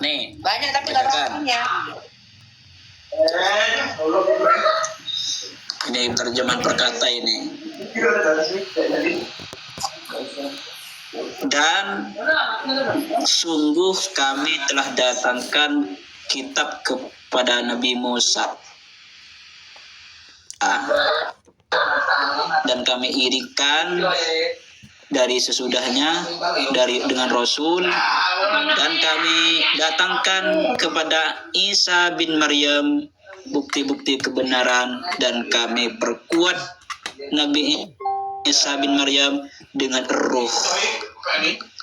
Nih, banyak tapi nggak tahunya. Ini terjemahan perkata ini. Dan sungguh kami telah datangkan kitab kepada Nabi Musa. Dan kami irikan dari sesudahnya dengan Rasul, dan kami datangkan kepada Isa bin Maryam bukti-bukti kebenaran, dan kami perkuat Nabi Isa bin Maryam dengan ruh.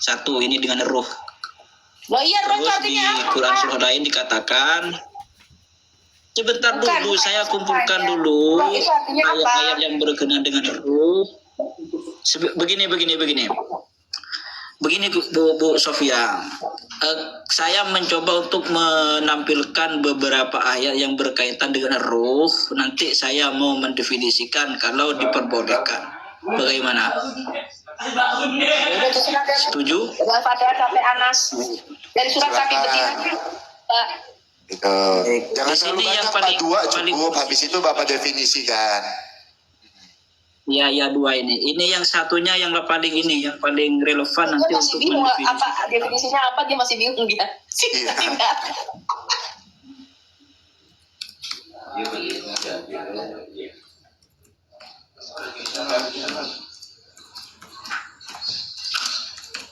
Satu, ini dengan ruh. Loh iya, ruh Terus di artinya apa? Quran surah lain dikatakan, sebentar Bukan, dulu, saya kumpulkan bukan. dulu Ruh itu artinya apa? ayat-ayat yang berkenaan dengan ruh. Begini Bu Sofia, saya mencoba untuk menampilkan beberapa ayat yang berkaitan dengan ruh. Nanti saya mau mendefinisikan kalau diperbolehkan. Bagaimana? Setuju? Al-Fatihah sampai Anas. Dari surat sapi betina. Itu. Jangan Di terlalu sini yang banyak, paling- Pak. Dua paling- cukup. Habis itu Bapak definisikan. Ya, dua ini. Ini yang satunya yang paling relevan Dia nanti masih untuk bingung mendefinisikan. apa definisinya apa, dia masih bingung dia. Iya.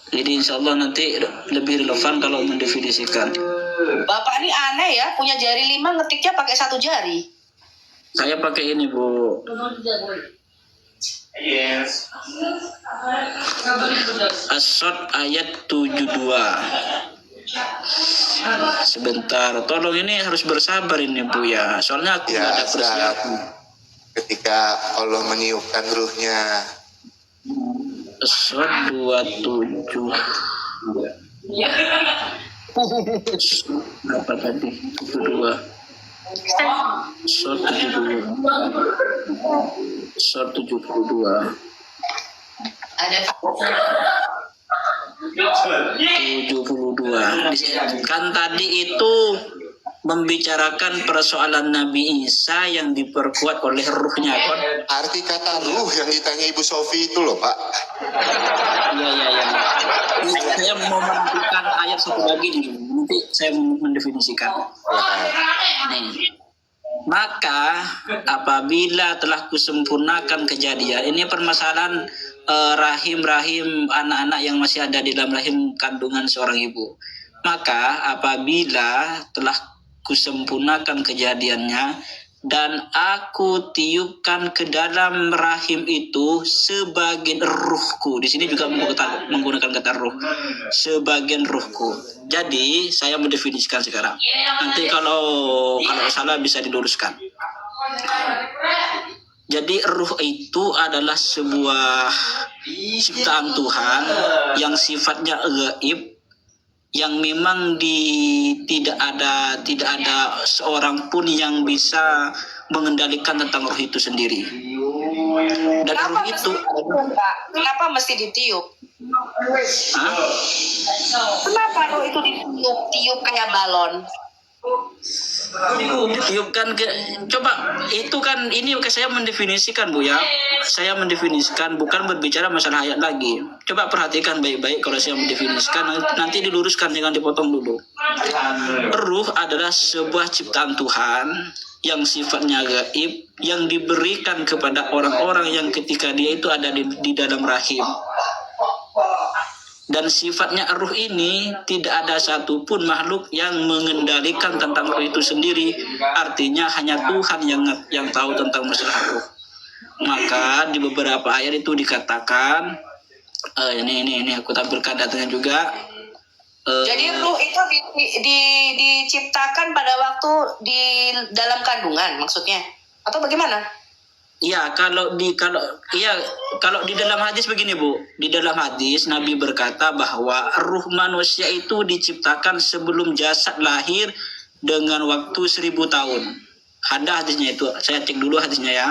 Jadi insya Allah nanti lebih relevan kalau mendefinisikan. Bapak ini aneh ya, punya jari 5 ngetiknya pakai 1 jari. Saya pakai ini, Bu. As-Sod ayat 72. Sebentar, tolong ini harus bersabar ini Bu ya. Soalnya aku Ya, nggak ada saat persiapan. ketika Allah meniupkan ruhnya. As-Sod 27. Berapa tadi? 72. As-Sod 72. As-Sod 72. Ada 72. Kan tadi itu membicarakan persoalan Nabi Isa yang diperkuat oleh ruhnya kan? Arti kata ruh yang ditanya Ibu Sofi itu loh, Pak. Iya. Saya mau menentukan ayat satu lagi nih. Nanti saya mendefinisikan. Nih. Maka apabila telah kusempurnakan kejadian, ini permasalahan rahim anak-anak yang masih ada di dalam rahim kandungan seorang ibu. Maka apabila telah kusempurnakan kejadiannya dan aku tiupkan ke dalam rahim itu sebagian ruhku. Di sini juga menggunakan kata ruh. Sebagian ruhku. Jadi saya mendefinisikan sekarang. Nanti kalau salah bisa diluruskan. Jadi ruh itu adalah sebuah ciptaan Tuhan yang sifatnya gaib, yang memang tidak ada seorang pun yang bisa mengendalikan tentang ruh itu sendiri. Dan ruh itu Kenapa mesti ditiup? Hah? Kenapa ruh itu ditiup kayak balon? Ditiupkan ke, coba itu kan ini saya mendefinisikan Bu ya. Saya mendefinisikan, bukan berbicara masalah ayat lagi. Coba perhatikan baik-baik kalau saya mendefinisikan, nanti diluruskan, jangan dipotong dulu. Ruh adalah sebuah ciptaan Tuhan yang sifatnya gaib, yang diberikan kepada orang-orang yang ketika dia itu ada di dalam rahim. Dan sifatnya ruh ini tidak ada satupun makhluk yang mengendalikan tentang ruh itu sendiri. Artinya hanya Tuhan yang tahu tentang masalah ruh. Maka di beberapa ayat itu dikatakan, ini aku tampilkan datanya juga. Jadi ruh itu diciptakan pada waktu di dalam kandungan maksudnya, atau bagaimana? Ya, kalau di dalam hadis begini Bu, di dalam hadis Nabi berkata bahwa ruh manusia itu diciptakan sebelum jasad lahir dengan waktu 1000 tahun. Ada hadisnya itu, saya cek dulu hadisnya ya.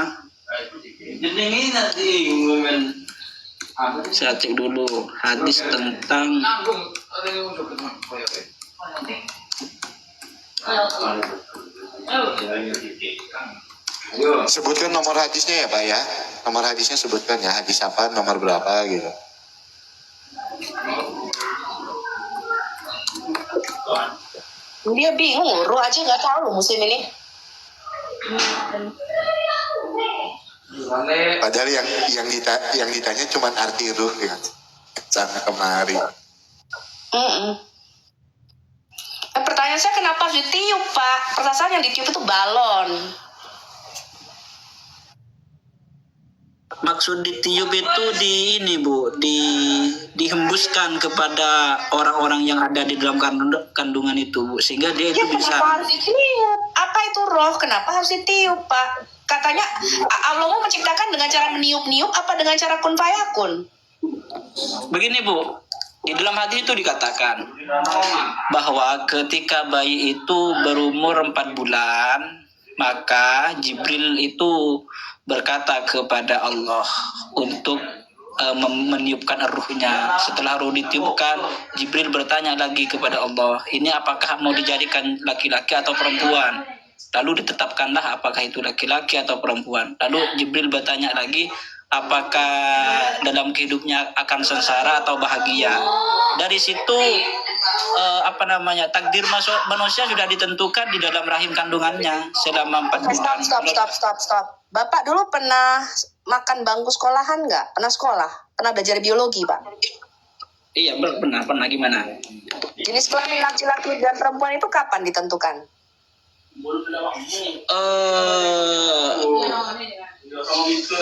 Saya cek dulu hadis tentang Sebutkan nomor hadisnya ya Pak ya. Nomor hadisnya sebutkan ya. Hadis apa, nomor berapa gitu. Dia bingung, Ruh aja nggak tahu musim ini. Padahal yang ditanya cuma arti ruh ya. Sana kemari. Pertanyaan saya kenapa harus ditiup Pak? Perasaan yang ditiup itu balon. Maksud ditiup itu di ini Bu, dihembuskan kepada orang-orang yang ada di dalam kandungan itu Bu, sehingga dia itu Ya bisa. kenapa harus ditiup? Apa itu roh? Kenapa harus ditiup Pak? Katanya Allah mau menciptakan dengan cara meniup-niup apa dengan cara kun fayakun? Begini Bu, di dalam hadis itu dikatakan bahwa ketika bayi itu berumur 4 bulan, maka Jibril itu berkata kepada Allah untuk meniupkan ruhnya. Setelah ruh ditiupkan, Jibril bertanya lagi kepada Allah, ini apakah mau dijadikan laki-laki atau perempuan? Lalu ditetapkanlah apakah itu laki-laki atau perempuan. Lalu Jibril bertanya lagi, apakah dalam hidupnya akan sengsara atau bahagia. Dari situ takdir manusia sudah ditentukan di dalam rahim kandungannya selama 4 bulan. Stop. Bapak dulu pernah makan bangku sekolahan nggak? Pernah sekolah? Pernah belajar biologi Pak? Iya pernah gimana? Jenis kelamin laki-laki dan perempuan itu kapan ditentukan?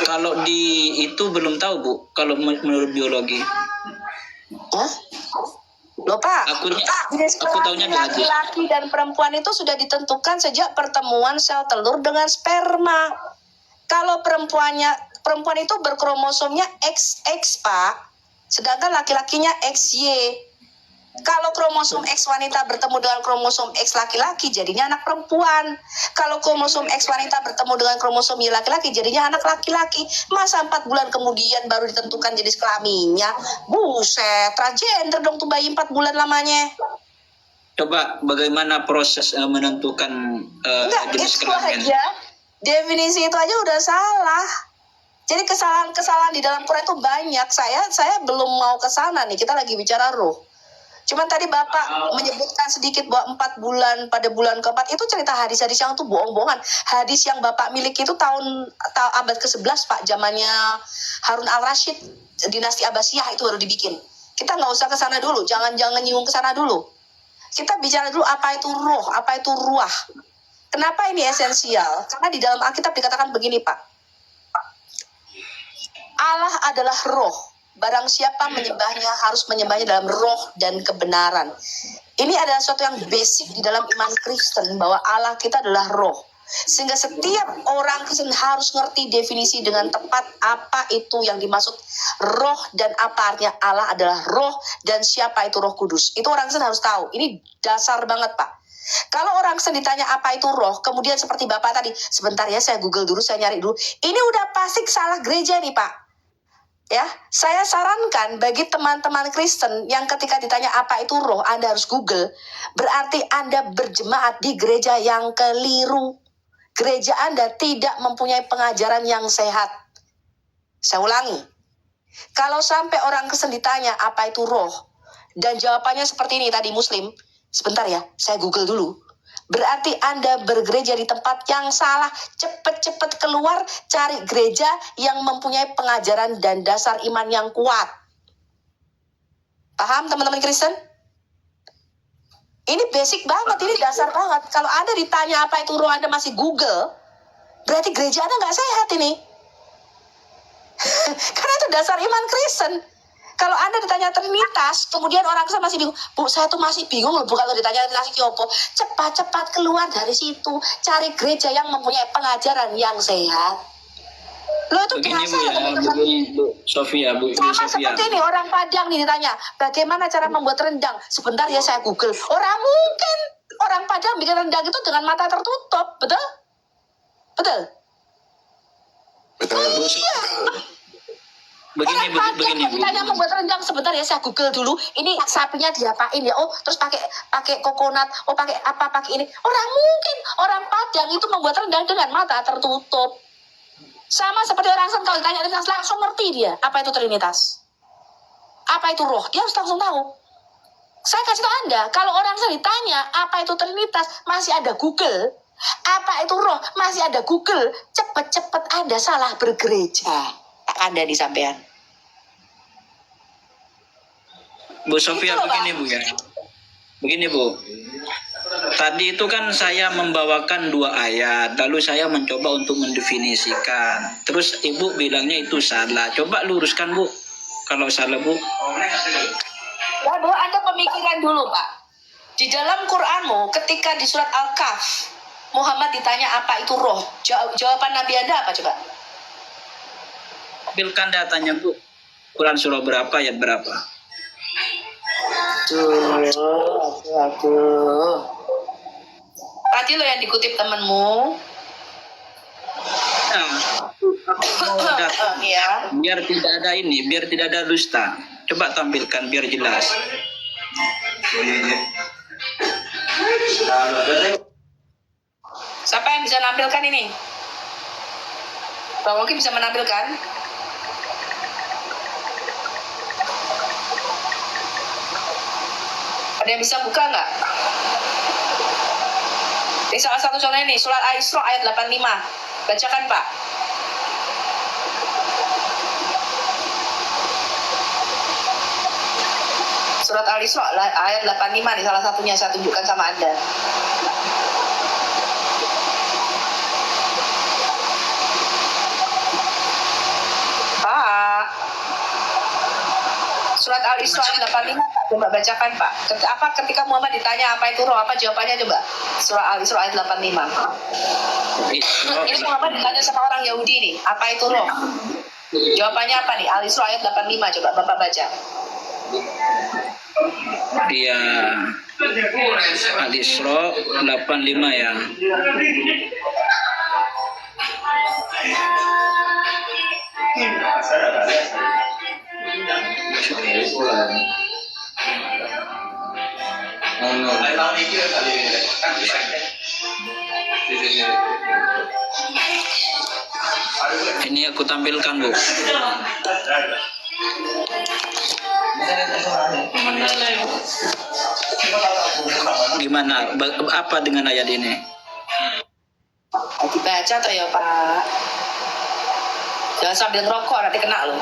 Kalau di itu belum tahu Bu, kalau menurut biologi. Hah? Loh Pak, jenis taunya kelamin laki-laki dan perempuan itu sudah ditentukan sejak pertemuan sel telur dengan sperma. Kalau perempuan itu berkromosomnya XX Pak, sedangkan laki-lakinya XY. Kalau kromosom X wanita bertemu dengan kromosom X laki-laki, jadinya anak perempuan. Kalau kromosom X wanita bertemu dengan kromosom Y laki-laki, jadinya anak laki-laki. Masa 4 bulan kemudian baru ditentukan jenis kelaminnya? Buset, transgender dong tuh bayi 4 bulan lamanya. Coba bagaimana proses menentukan jenis kelamin? Aja. Definisi itu aja udah salah. Jadi kesalahan-kesalahan di dalam Quran itu banyak. Saya belum mau ke sana nih. Kita lagi bicara ruh. Cuman tadi Bapak menyebutkan sedikit bahwa 4 bulan pada bulan keempat itu cerita hadis-hadis yang tuh bohong-bohongan. Hadis yang Bapak miliki itu tahun abad ke-11 Pak, zamannya Harun al-Rashid, dinasti Abbasiyah itu baru dibikin. Kita nggak usah ke sana dulu, jangan nyinggung ke sana dulu. Kita bicara dulu apa itu roh, apa itu ruah. Kenapa ini esensial? Karena di dalam Alkitab dikatakan begini Pak. Allah adalah roh. Barang siapa menyembahnya harus menyembahnya dalam roh dan kebenaran. Ini adalah sesuatu yang basic di dalam iman Kristen, bahwa Allah kita adalah roh. Sehingga setiap orang Kristen harus ngerti definisi dengan tepat apa itu yang dimaksud roh dan apa artinya Allah adalah roh dan siapa itu Roh Kudus. Itu orang Kristen harus tahu. Ini dasar banget Pak. Kalau orang Kristen ditanya apa itu roh, kemudian seperti Bapak tadi, sebentar ya saya Google dulu, saya nyari dulu. Ini udah pasti salah gereja nih Pak. Ya, saya sarankan bagi teman-teman Kristen yang ketika ditanya apa itu roh, Anda harus Google. Berarti Anda berjemaat di gereja yang keliru. Gereja Anda tidak mempunyai pengajaran yang sehat. Saya ulangi. Kalau sampai orang Kristen ditanya apa itu roh, dan jawabannya seperti ini tadi Muslim, sebentar ya, saya Google dulu. Berarti Anda bergereja di tempat yang salah. Cepet-cepet keluar, cari gereja yang mempunyai pengajaran dan dasar iman yang kuat. Paham teman-teman Kristen? Ini basic banget, ini dasar banget. Kalau Anda ditanya apa itu roh, Anda masih Google, berarti gereja Anda nggak sehat ini. Karena itu dasar iman Kristen. Kalau Anda ditanya Trinitas, kemudian orang Kristen masih bingung, Bu, saya tuh masih bingung loh, Bu, kalau ditanya Trinitas Kyopo. Cepat-cepat keluar dari situ, cari gereja yang mempunyai pengajaran yang sehat. Lo itu begini biasa Bu, teman-teman. Bu Sofia, Bu Sama Sofia. seperti ini, orang Padang nih ditanya, bagaimana cara membuat rendang? Sebentar ya saya Google. Orang mungkin orang Padang bikin rendang itu dengan mata tertutup, betul? Betul? Betul. Iya. Begini, Orang Padang begini, Bu. ditanya membuat rendang, sebentar ya saya Google dulu. Ini sapinya diapain ya? Oh, terus pakai kokonat. Oh, pakai apa? Pakai ini. Orang mungkin orang Padang itu membuat rendang dengan mata tertutup. Sama seperti orang Sen, kalau ditanya Trinitas langsung ngerti dia apa itu Trinitas. Apa itu roh? Dia harus langsung tahu. Saya kasih tahu Anda, kalau orang Sen ditanya apa itu Trinitas, masih ada Google. Apa itu roh? Masih ada Google. Cepet-cepet Anda salah bergereja. Tak Anda di sampean. Bu Sofia, Itu loh, begini Pak. Bu ya. Begini Bu. Tadi itu kan saya membawakan 2 ayat, lalu saya mencoba untuk mendefinisikan. Terus Ibu bilangnya itu salah. Coba luruskan Bu. Kalau salah Bu. Ya, Bu, Anda pemikiran dulu, Pak. Di dalam Qur'anmu, ketika di surat Al-Kahf, Muhammad ditanya apa itu roh. Jawaban Nabi Anda apa coba? Ambilkan datanya Bu. Quran surah berapa, ayat berapa? Aduh. Tadi lo yang dikutip temenmu. Nah, aku mau data. Ya. Biar tidak ada ini, biar tidak ada dusta. Coba tampilkan biar jelas. Siapa yang bisa menampilkan ini? Bang Oki bisa menampilkan? Ada yang bisa buka nggak? Ini salah satu contoh ini, surat Al-Isra ayat 85. Bacakan, Pak. Surat Al-Isra ayat 85 nih salah satunya, saya tunjukkan sama Anda. Pak. Surat Al-Isra ayat 85, Pak. Coba bacakan, Pak. Ketika Muhammad ditanya apa itu roh, apa jawabannya coba? Surah Al-Isra ayat 85. Ini Muhammad ditanya sama orang Yahudi nih, apa itu roh? Jawabannya apa nih? Al-Isra ayat 85, coba Bapak baca. Dia Al-Isra 85 ya. Ini aku tampilkan Bu. Gimana? Apa dengan ayat ini? Dibaca toh ya Pak. Jangan sambil ngerokok nanti kena loh.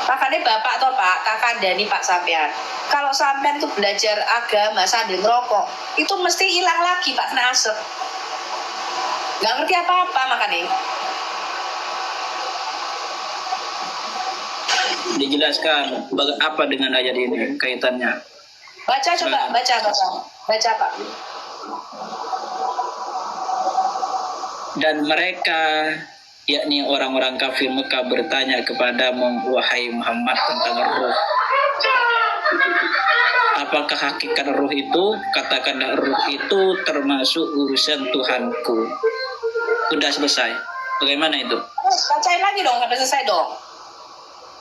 Makanya Bapak toh Pak, kakak Dani Pak sampean. Kalau sampean tuh belajar agama sambil ngerokok, itu mesti hilang lagi Pak, kena asap. Gak ngerti apa-apa makanya. Dijelaskan apa dengan ayat ini kaitannya. Baca coba, baca Pak. Dan mereka, yakni orang-orang kafir Mekah bertanya kepadamu, wahai Muhammad, tentang roh. Apakah hakikat roh itu? Katakanlah roh itu termasuk urusan Tuhanku. Sudah selesai. Bagaimana itu? Bacain lagi dong, sampai selesai dong.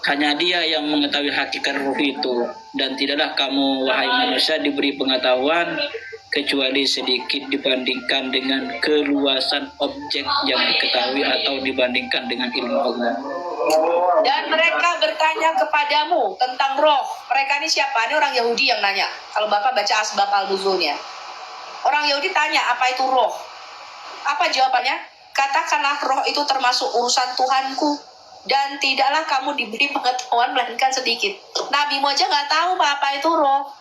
Hanya Dia yang mengetahui hakikat roh itu, dan tidaklah kamu, wahai manusia, diberi pengetahuan kecuali sedikit dibandingkan dengan keluasan objek yang diketahui atau dibandingkan dengan ilmu Allah. Dan mereka bertanya kepadamu tentang roh. Mereka ini siapa? Ini orang Yahudi yang nanya. Kalau Bapak baca asbab al-nuzulnya. Orang Yahudi tanya, apa itu roh? Apa jawabannya? Katakanlah roh itu termasuk urusan Tuhanku. Dan tidaklah kamu diberi pengetahuan melainkan sedikit. Nabimu aja nggak tahu apa itu roh.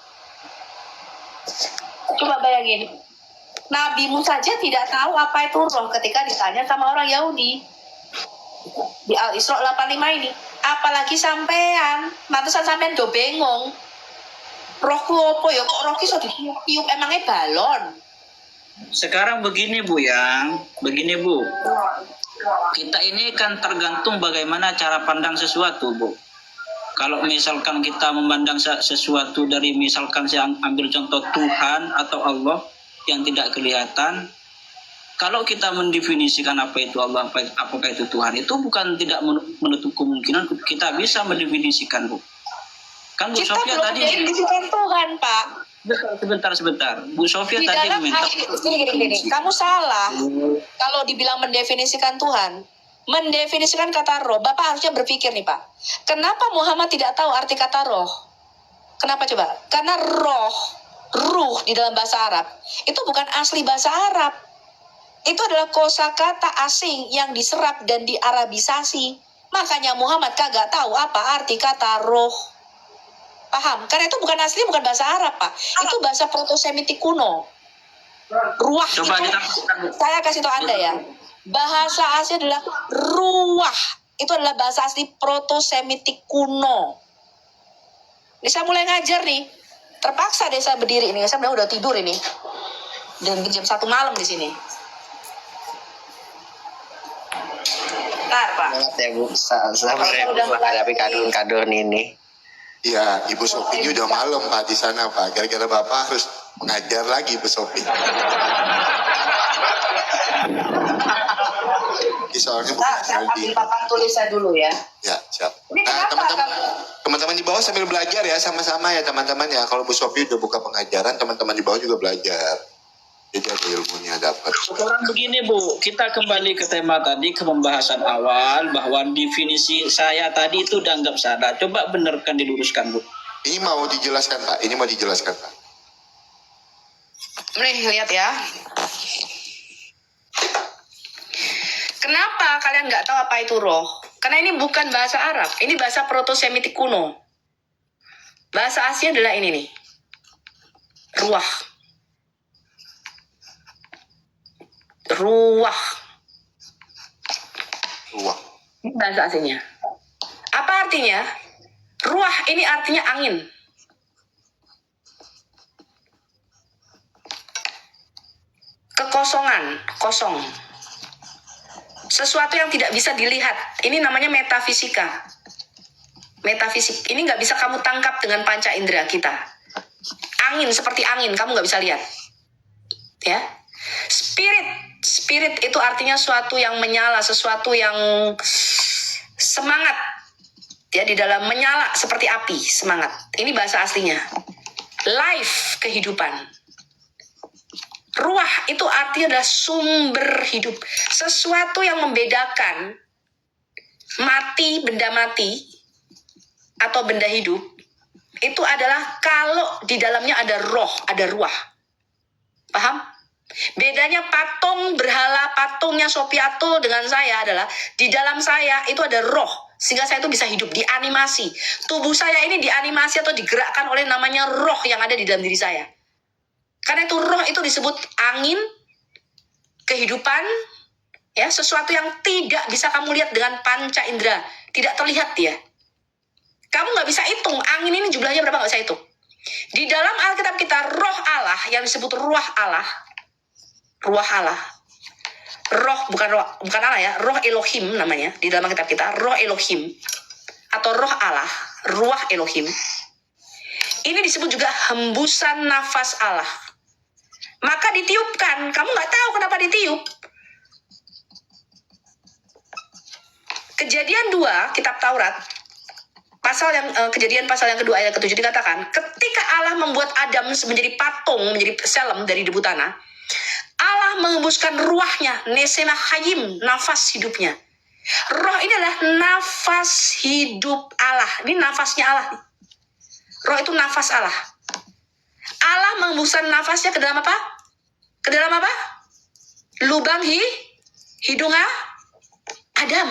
Coba bayangin. Nabimu saja tidak tahu apa itu roh ketika ditanya sama orang Yahudi. Di Al-Isra 85 ini. Apalagi sampean. Mantesan sampean do bengong. Rohku apa ya? Kok roh iso ditiup? Emangnya balon? Sekarang begini Bu yang, begini Bu. Kita ini kan tergantung bagaimana cara pandang sesuatu Bu. Kalau misalkan kita memandang sesuatu dari misalkan saya ambil contoh Tuhan atau Allah yang tidak kelihatan, kalau kita mendefinisikan apa itu Allah, apakah itu Tuhan, itu bukan tidak menutup kemungkinan kita bisa mendefinisikan, Bu. Kan Bu Kita Sofia belum tadi mendefinisikan Tuhan, Pak. sebentar. Bu Sofia Di tadi dalam meminta gini. Kamu salah. Kalau dibilang mendefinisikan Tuhan, mendefinisikan kata roh, Bapak harusnya berpikir nih, Pak. Kenapa Muhammad tidak tahu arti kata roh? Kenapa coba? Karena ruh di dalam bahasa Arab itu bukan asli bahasa Arab. Itu adalah kosakata asing yang diserap dan diarabisasi. Makanya Muhammad kagak tahu apa arti kata roh. Paham? Karena itu bukan asli, bukan bahasa Arab, Pak. Itu bahasa Proto-Semitik kuno. Ruah Coba itu, ditafsirkan, Bu. saya kasih tahu Anda ya. Bahasa asli adalah ruah. Itu adalah bahasa asli Proto-Semitik kuno. Ini saya mulai ngajar nih. Terpaksa deh saya berdiri ini. Saya udah tidur ini. Dan jam 1 malam di sini. Bentar, Pak. Banget ya Bu, sabar ya Bu, menghadapi kadun-kadun ini. Iya, Ibu Sofi ini udah malam Pak di sana Pak. Gara-gara Bapak harus mengajar lagi Ibu Sofi. Ini soalnya bukan Saya lagi. ambil papan tulisnya dulu ya. Ya, siap. Ini Nah, kenapa teman-teman di bawah sambil belajar ya, sama-sama ya teman-teman ya. Kalau Bu Sofi udah buka pengajaran, teman-teman di bawah juga belajar. Jadi ada ilmunya dapat. Sekarang begini Bu, kita kembali ke tema tadi, ke pembahasan awal bahwa definisi saya tadi itu dianggap salah. Coba benarkan, diluruskan Bu. Ini mau dijelaskan Pak, ini mau dijelaskan Pak. Nih, lihat ya. Kenapa kalian nggak tahu apa itu roh? Karena ini bukan bahasa Arab, ini bahasa Proto-Semitik kuno. Bahasa Asia adalah ini nih, ruah. Ruah. Ruang. Ini bahasa aslinya. Apa artinya? Ruah ini artinya angin. Kekosongan, kosong. Sesuatu yang tidak bisa dilihat. Ini namanya metafisika. Metafisik. Ini nggak bisa kamu tangkap dengan panca indera kita. Angin, seperti angin, kamu nggak bisa lihat. Ya. Spirit itu artinya sesuatu yang menyala, sesuatu yang semangat. Ya, di dalam menyala seperti api, semangat. Ini bahasa aslinya. Life, kehidupan. Ruah itu artinya adalah sumber hidup. Sesuatu yang membedakan benda mati, atau benda hidup, itu adalah kalau di dalamnya ada roh, ada ruah. Paham? Bedanya patung berhala, patungnya Sopiatul dengan saya adalah di dalam saya itu ada roh, sehingga saya itu bisa hidup, dianimasi. Tubuh saya ini dianimasi atau digerakkan oleh namanya roh yang ada di dalam diri saya. Karena itu roh itu disebut angin, kehidupan, ya, sesuatu yang tidak bisa kamu lihat dengan panca indera, tidak terlihat dia. Kamu nggak bisa hitung angin ini jumlahnya berapa, nggak bisa hitung. Di dalam Alkitab kita roh Allah yang disebut ruah Allah, roh bukan Allah ya, roh Elohim namanya di dalam Alkitab kita, roh Elohim atau roh Allah, ruah Elohim. Ini disebut juga hembusan nafas Allah. Maka ditiupkan, kamu nggak tahu kenapa ditiup. Kejadian 2 kitab Taurat Kejadian pasal yang kedua ayat ke-7 dikatakan, ketika Allah membuat Adam menjadi patung, menjadi selem dari debu tanah, Allah mengembuskan ruahnya, nesema hayim, nafas hidupnya. Roh ini adalah nafas hidup Allah. Ini nafasnya Allah. Roh itu nafas Allah. Allah mengembuskan nafasnya ke dalam apa? Ke dalam apa? Lubang hidung Adam.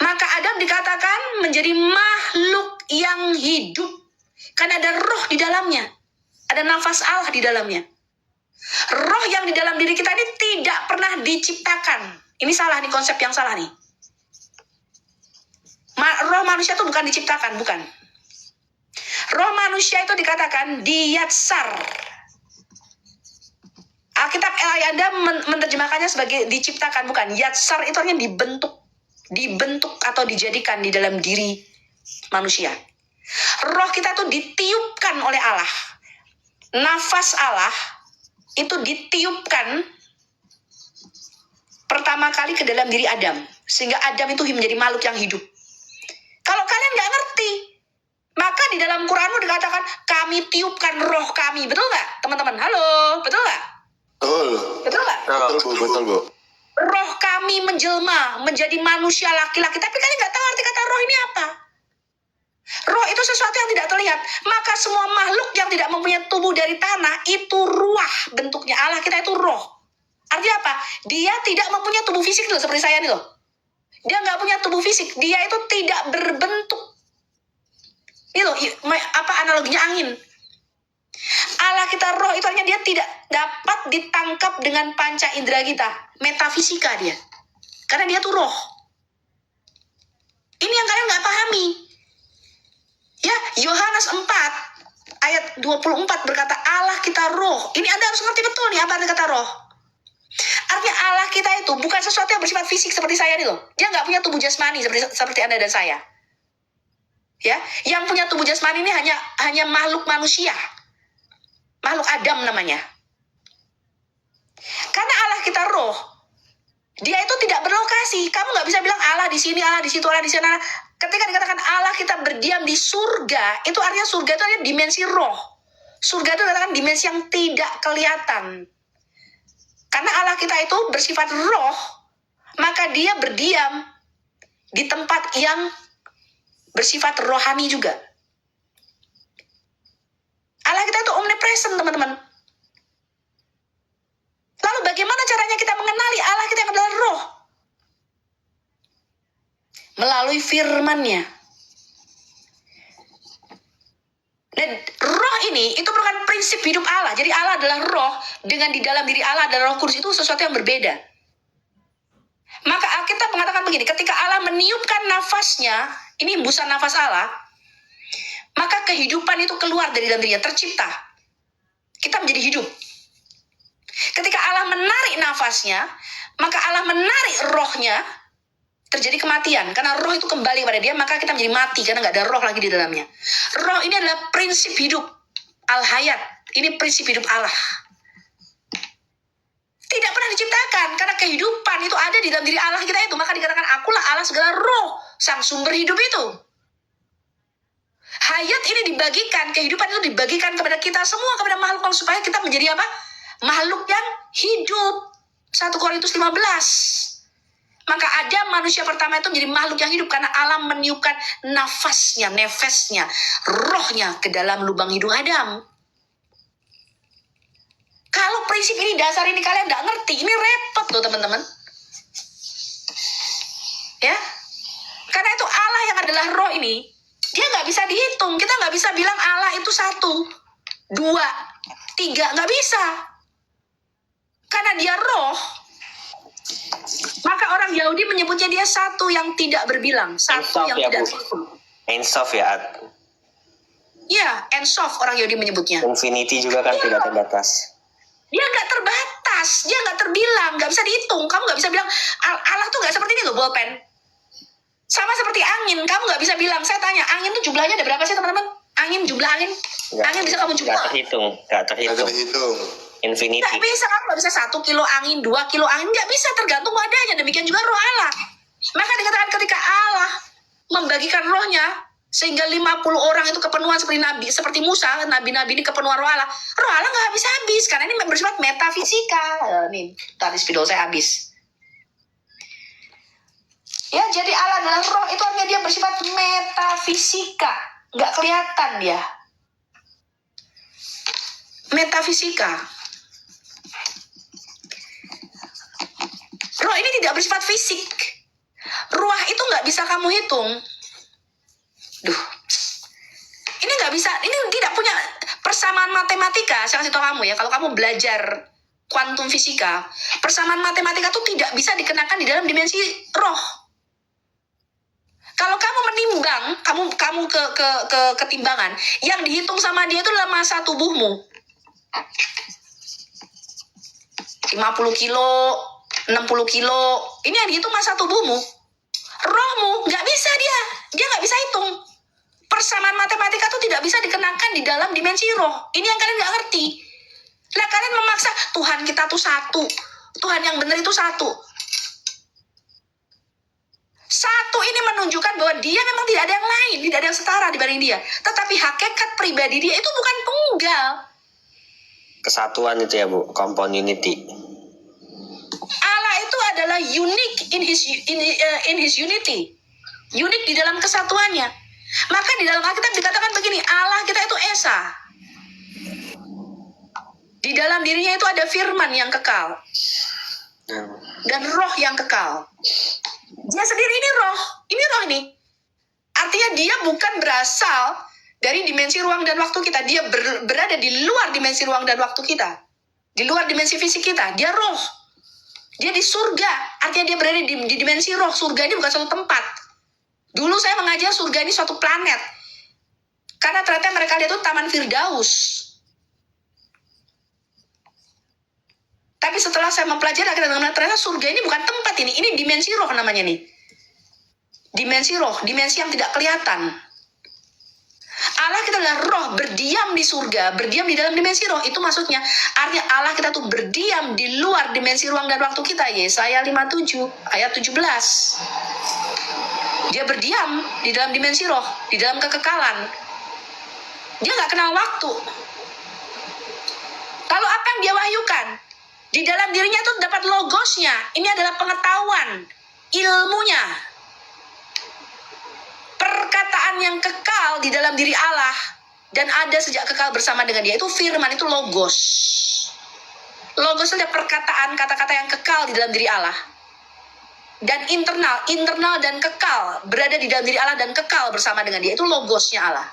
Maka Adam dikatakan menjadi makhluk yang hidup. Karena ada roh di dalamnya. Ada nafas Allah di dalamnya. Roh yang di dalam diri kita ini tidak pernah diciptakan. Ini salah nih, konsep yang salah nih. Roh manusia itu bukan diciptakan, bukan. Roh manusia itu dikatakan diyatsar. Alkitab Anda menerjemahkannya sebagai diciptakan, bukan. Yatsar itu artinya dibentuk atau dijadikan di dalam diri manusia. Roh kita itu ditiupkan oleh Allah. Nafas Allah itu ditiupkan pertama kali ke dalam diri Adam, sehingga Adam itu menjadi makhluk yang hidup. Kalau kalian nggak ngerti, maka di dalam Quranmu dikatakan kami tiupkan roh kami, betul nggak teman-teman? Halo, betul nggak? Betul. Betul nggak? Betul Bu, betul Bu. Roh kami menjelma menjadi manusia laki-laki, tapi kalian nggak tahu arti kata roh ini apa. Roh itu sesuatu yang tidak terlihat. Maka semua makhluk yang tidak mempunyai tubuh dari tanah itu ruah bentuknya. Allah kita itu roh. Artinya apa? Dia tidak mempunyai tubuh fisik loh, seperti saya nih loh. Dia nggak punya tubuh fisik. Dia itu tidak berbentuk. Ini loh, apa analoginya angin. Allah kita roh itu artinya dia tidak dapat ditangkap dengan panca indera kita. Metafisika dia. Karena dia tuh roh. Ini yang kalian nggak pahami. Ya, Yohanes 4 ayat 24 berkata Allah kita roh. Ini Anda harus ngerti betul nih apa arti kata roh. Artinya Allah kita itu bukan sesuatu yang bersifat fisik seperti saya nih loh. Dia nggak punya tubuh jasmani seperti Anda dan saya. Ya, yang punya tubuh jasmani ini hanya makhluk manusia. Makhluk Adam namanya. Karena Allah kita roh. Dia itu tidak berlokasi. Kamu nggak bisa bilang Allah di sini, Allah di situ, Allah di sana. Ketika dikatakan Allah kita berdiam di surga, itu artinya surga itu artinya dimensi roh. Surga itu dikatakan dimensi yang tidak kelihatan. Karena Allah kita itu bersifat roh, maka dia berdiam di tempat yang bersifat rohani juga. Allah kita itu omnipresent, teman-teman. Lalu bagaimana caranya kita mengenali Allah kita yang adalah roh? Melalui firman-Nya. Dan roh ini itu merupakan prinsip hidup Allah. Jadi Allah adalah roh, dengan di dalam diri Allah adalah Roh Kudus, itu sesuatu yang berbeda. Maka Alkitab mengatakan begini, ketika Allah meniupkan nafasnya, ini hembusan nafas Allah, maka kehidupan itu keluar dari dalam dirinya, tercipta. Kita menjadi hidup. Ketika Allah menarik nafasnya, maka Allah menarik rohnya, terjadi kematian. Karena roh itu kembali pada dia, maka kita menjadi mati karena nggak ada roh lagi di dalamnya. Roh ini adalah prinsip hidup al-hayat. Ini prinsip hidup Allah. Tidak pernah diciptakan karena kehidupan itu ada di dalam diri Allah kita itu. Maka dikatakan akulah Allah segala roh, sang sumber hidup itu. Hayat ini dibagikan, kehidupan itu dibagikan kepada kita semua, kepada makhluk supaya kita menjadi apa? Makhluk yang hidup. 1 Korintus 15. Maka Adam manusia pertama itu menjadi makhluk yang hidup karena Allah meniupkan nafasnya, nefesnya, rohnya ke dalam lubang hidung Adam. Kalau prinsip ini, dasar ini kalian nggak ngerti, ini repot loh teman-teman. Ya, karena itu Allah yang adalah roh ini, dia nggak bisa dihitung. Kita nggak bisa bilang Allah itu 1, 2, 3, nggak bisa. Karena dia roh, maka orang Yahudi menyebutnya dia satu yang tidak berbilang, satu yang tidak terhitung. Ensof ya. Ya, Ensof orang Yahudi menyebutnya. Infinity juga kan tidak terbatas. Dia nggak terbatas, dia nggak terbilang, nggak bisa dihitung. Kamu nggak bisa bilang Allah tuh nggak seperti ini loh, bolpen. Sama seperti angin, kamu nggak bisa bilang. Saya tanya, angin tuh jumlahnya ada berapa sih teman-teman? Angin, jumlah angin, angin bisa kamu jumlah? Nggak terhitung. Infinity. Nggak bisa, kamu nggak bisa 1 kilo angin, 2 kilo angin, nggak bisa, tergantung wadahnya. Demikian juga roh Allah. Maka dikatakan ketika Allah membagikan rohnya, sehingga 50 orang itu kepenuhan seperti Nabi, seperti Musa, Nabi-Nabi ini kepenuhan roh Allah. Roh Allah nggak habis-habis, karena ini bersifat metafisika. Nih, tadi spidol saya habis. Ya, jadi Allah adalah roh, itu artinya dia bersifat metafisika. Nggak kelihatan dia. Metafisika. Roh ini tidak bersifat fisik. Ruah itu nggak bisa kamu hitung. Ini nggak bisa, ini tidak punya persamaan matematika. Saya kasih tahu kamu ya, kalau kamu belajar kuantum fisika, persamaan matematika itu tidak bisa dikenakan di dalam dimensi roh. Kalau kamu menimbang, kamu ke ketimbangan, yang dihitung sama dia itu adalah massa tubuhmu. 50 kilo, 60 kilo, ini yang dihitung massa tubuhmu. Rohmu nggak bisa dia nggak bisa hitung. Persamaan matematika itu tidak bisa dikenakan di dalam dimensi roh. Ini yang kalian nggak ngerti. Lah kalian memaksa Tuhan kita tuh satu, Tuhan yang benar itu satu. Satu ini menunjukkan bahwa dia memang tidak ada yang lain, tidak ada yang setara dibanding dia. Tetapi hakikat pribadi dia itu bukan tunggal. Kesatuan itu ya Bu, componunity. Allah itu adalah unique in his unity. Unik di dalam kesatuannya. Maka di dalam Alkitab dikatakan begini, Allah kita itu Esa. Di dalam dirinya itu ada firman yang kekal. Dan roh yang kekal. Dia sendiri ini roh. Ini roh ini. Artinya dia bukan berasal dari dimensi ruang dan waktu kita. Dia berada di luar dimensi ruang dan waktu kita. Di luar dimensi fisik kita. Dia roh. Dia di surga. Artinya dia berada di dimensi roh. Surga ini bukan suatu tempat. Dulu saya mengajar surga ini suatu planet. Karena ternyata mereka lihat itu Taman Firdaus. Tapi setelah saya mempelajari ternyata surga ini bukan tempat ini. Ini dimensi roh namanya nih. Dimensi roh. Dimensi yang tidak kelihatan. Allah kita adalah roh, berdiam di surga, berdiam di dalam dimensi roh. Itu maksudnya, artinya Allah kita tuh berdiam di luar dimensi ruang dan waktu kita. Yesaya 57 ayat 17. Dia berdiam di dalam dimensi roh, di dalam kekekalan. Dia gak kenal waktu. Lalu apa yang dia wahyukan? Di dalam dirinya tuh dapat logosnya. Ini adalah pengetahuan, ilmunya. Perkataan yang kekal di dalam diri Allah dan ada sejak kekal bersama dengan dia, itu firman, itu logos. Logos itu adalah perkataan, kata-kata yang kekal di dalam diri Allah. Dan internal dan kekal, berada di dalam diri Allah dan kekal bersama dengan dia, itu logosnya Allah.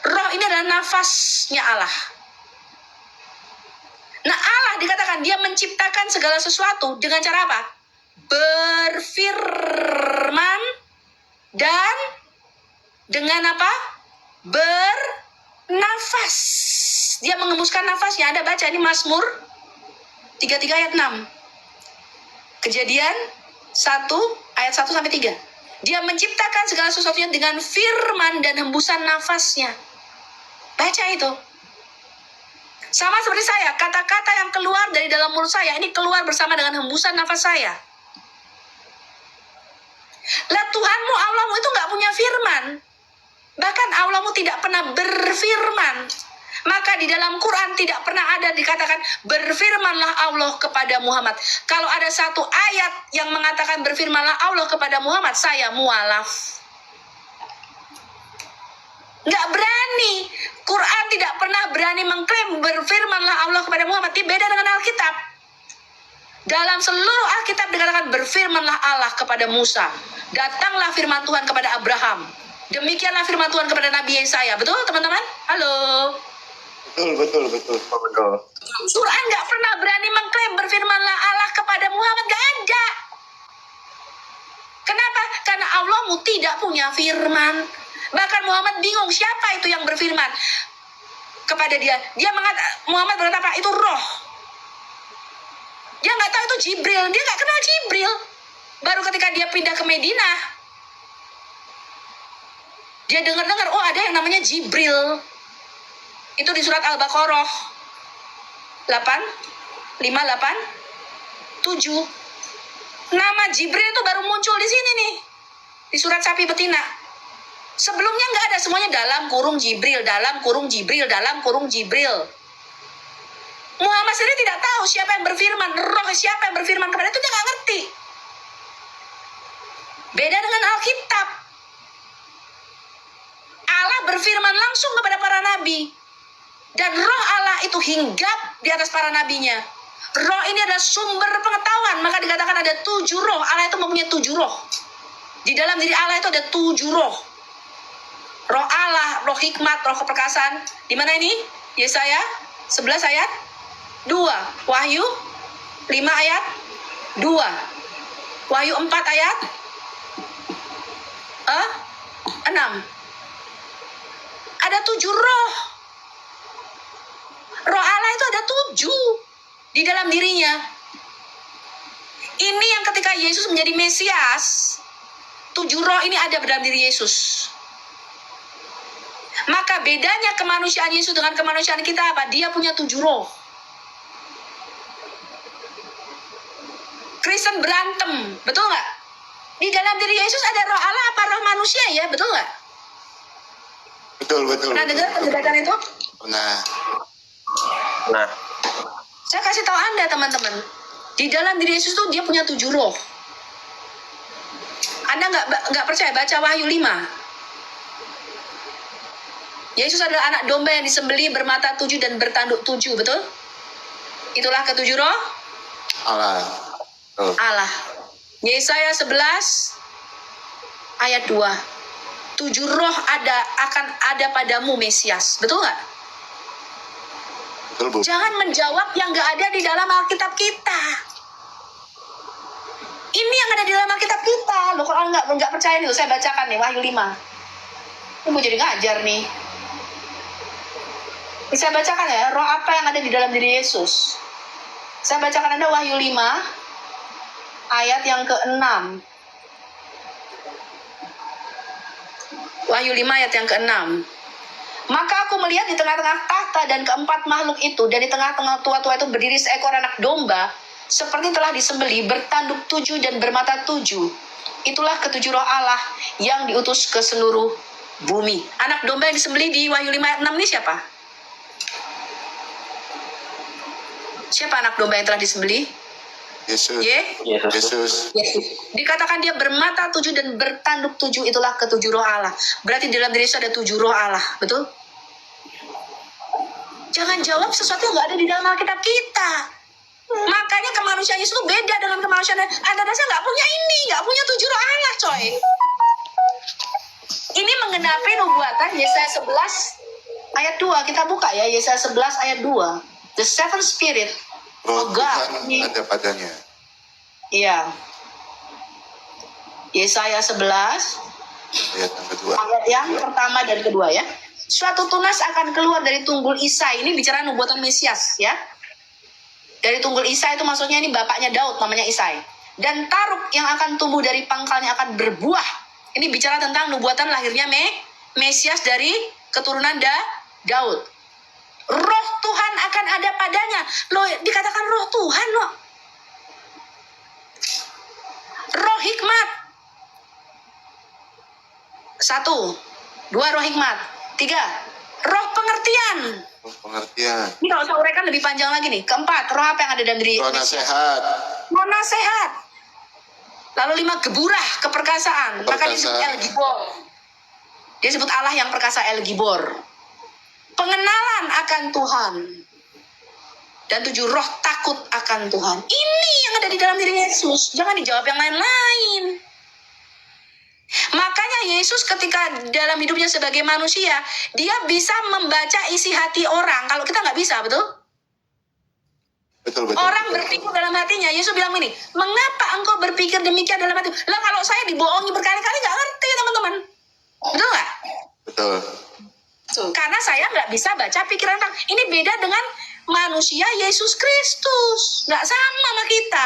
Roh ini adalah nafasnya Allah. Nah, Allah dikatakan dia menciptakan segala sesuatu dengan cara apa? Berfirman dan dengan apa? Bernafas. Dia mengembuskan nafasnya. Ada baca ini Mazmur 33 ayat 6. Kejadian 1 ayat 1 sampai 3. Dia menciptakan segala sesuatunya dengan firman dan hembusan nafasnya. Baca itu. Sama seperti saya, kata-kata yang keluar dari dalam mulut saya, ini keluar bersama dengan hembusan nafas saya. Lah Tuhanmu, Allahmu itu gak punya firman. Bahkan Allahmu tidak pernah berfirman. Maka di dalam Quran tidak pernah ada dikatakan berfirmanlah Allah kepada Muhammad. Kalau ada satu ayat yang mengatakan berfirmanlah Allah kepada Muhammad, saya mualaf. Nggak berani. Quran tidak pernah berani mengklaim berfirmanlah Allah kepada Muhammad. Ini beda dengan Alkitab. Dalam seluruh Alkitab dikatakan berfirmanlah Allah kepada Musa. Datanglah firman Tuhan kepada Abraham. Demikianlah firman Tuhan kepada Nabi Yesaya. Betul teman-teman? Halo. Betul. Quran nggak pernah berani mengklaim berfirmanlah Allah kepada Muhammad. Nggak ada. Kenapa? Karena Allahmu tidak punya firman. Bahkan Muhammad bingung siapa itu yang berfirman kepada dia. Muhammad berkata apa? Itu roh. Dia nggak tahu itu Jibril. Dia nggak kenal Jibril. Baru ketika dia pindah ke Madinah, dia dengar-dengar, oh ada yang namanya Jibril. Itu di surat Al-Baqarah 587. Nama Jibril itu baru muncul di sini nih. Di surat sapi betina. Sebelumnya nggak ada, semuanya dalam kurung Jibril, dalam kurung Jibril, dalam kurung Jibril. Muhammad sendiri tidak tahu siapa yang berfirman, roh siapa yang berfirman kepada itu, dia nggak ngerti. Beda dengan Alkitab. Allah berfirman langsung kepada para nabi. Dan roh Allah itu hinggap di atas para nabinya. Roh ini adalah sumber pengetahuan. Maka dikatakan ada 7 roh. Allah itu mempunyai 7 roh. Di dalam diri Allah itu ada 7 roh. Roh Allah, roh hikmat, roh keperkasaan. Di mana ini? Yesaya 11 ayat 2. Wahyu 5 ayat 2. Wahyu 4 ayat 6. Ada 7 roh. Roh Allah itu ada 7 di dalam dirinya. Ini yang ketika Yesus menjadi Mesias, 7 roh ini ada dalam diri Yesus. Maka bedanya kemanusiaan Yesus dengan kemanusiaan kita apa? Dia punya 7 roh. Kristen berantem, betul nggak? Di dalam diri Yesus ada roh Allah apa roh manusia ya? Betul nggak? Betul. Pernah dengar perdebatan itu? Nah, Nah, Saya kasih tahu Anda teman-teman. Di dalam diri Yesus tuh dia punya 7 roh. Anda nggak percaya, baca Wahyu 5. Yesus adalah anak domba yang disembelih, bermata 7 dan bertanduk 7, betul? Itulah ke-7 roh Allah. Betul. Allah. Yesaya 11 ayat 2. 7 roh akan ada padamu Mesias. Betul nggak? Betul, Bu. Jangan menjawab yang nggak ada di dalam Alkitab kita. Ini yang ada di dalam Alkitab kita. Loh, kalau nggak percaya nih, saya bacakan nih Wahyu 5. Ini mau jadi ngajar nih. Ini saya bacakan ya, roh apa yang ada di dalam diri Yesus. Saya bacakan Anda Wahyu 5 ayat yang ke-6. Wahyu 5 ayat yang ke-6. Maka aku melihat di tengah-tengah tahta dan keempat makhluk itu, dan di tengah-tengah tua-tua itu berdiri seekor anak domba, seperti telah disembelih, bertanduk 7 dan bermata 7. Itulah ke-7 roh Allah yang diutus ke seluruh bumi. Anak domba yang disembelih di Wahyu 5 ayat 6 ini siapa? Siapa anak domba yang telah disembelih? Yesus. Yesus. Yesus. Dikatakan dia bermata 7 dan bertanduk 7, itulah ke-7 roh Allah. Berarti di dalam diri Yesus ada 7 roh Allah, betul? Jangan jawab sesuatu yang nggak ada di dalam Alkitab kita. Makanya kemanusiaan Yesus itu beda dengan kemanusiaan Anda. Saya nggak punya ini, nggak punya 7 roh Allah, coy. Ini menggenapi nubuatan Yesaya 11 ayat 2. Kita buka ya, Yesaya 11 ayat 2. The seven spirit Roh of God. Tuhan ada padanya. Iya. Yesaya 11 Ayat yang kedua. ayat yang pertama dan kedua ya. Suatu tunas akan keluar dari tunggul Isai. Ini bicara nubuatan Mesias ya. Dari tunggul Isai itu maksudnya ini bapaknya Daud, namanya Isai. Dan taruk yang akan tumbuh dari pangkalnya akan berbuah. Ini bicara tentang nubuatan lahirnya Mesias dari keturunan Daud. Roh Tuhan akan ada padanya. Loh, dikatakan roh Tuhan loh. Roh hikmat. 1, 2 roh hikmat. 3, roh pengertian. Roh pengertian. Ini kalau saya uraikan lebih panjang lagi nih. 4, roh apa yang ada dalam diri? Roh nasihat. Roh nasihat. Lalu 5, geburah, keperkasaan. Maka disebut El Gibor. Dia sebut Allah yang perkasa, El Gibor. Pengenalan akan Tuhan. Dan 7, roh takut akan Tuhan. Ini yang ada di dalam diri Yesus. Jangan dijawab yang lain-lain. Makanya Yesus ketika dalam hidupnya sebagai manusia, dia bisa membaca isi hati orang. Kalau kita nggak bisa, betul? Betul. Orang betul. berpikir dalam hatinya. Yesus bilang ini, mengapa engkau berpikir demikian dalam hati? Lah kalau saya dibohongi berkali-kali nggak ngerti teman-teman. Betul nggak? Betul. Karena saya nggak bisa baca pikiran orang. Ini beda dengan manusia Yesus Kristus. Nggak sama kita.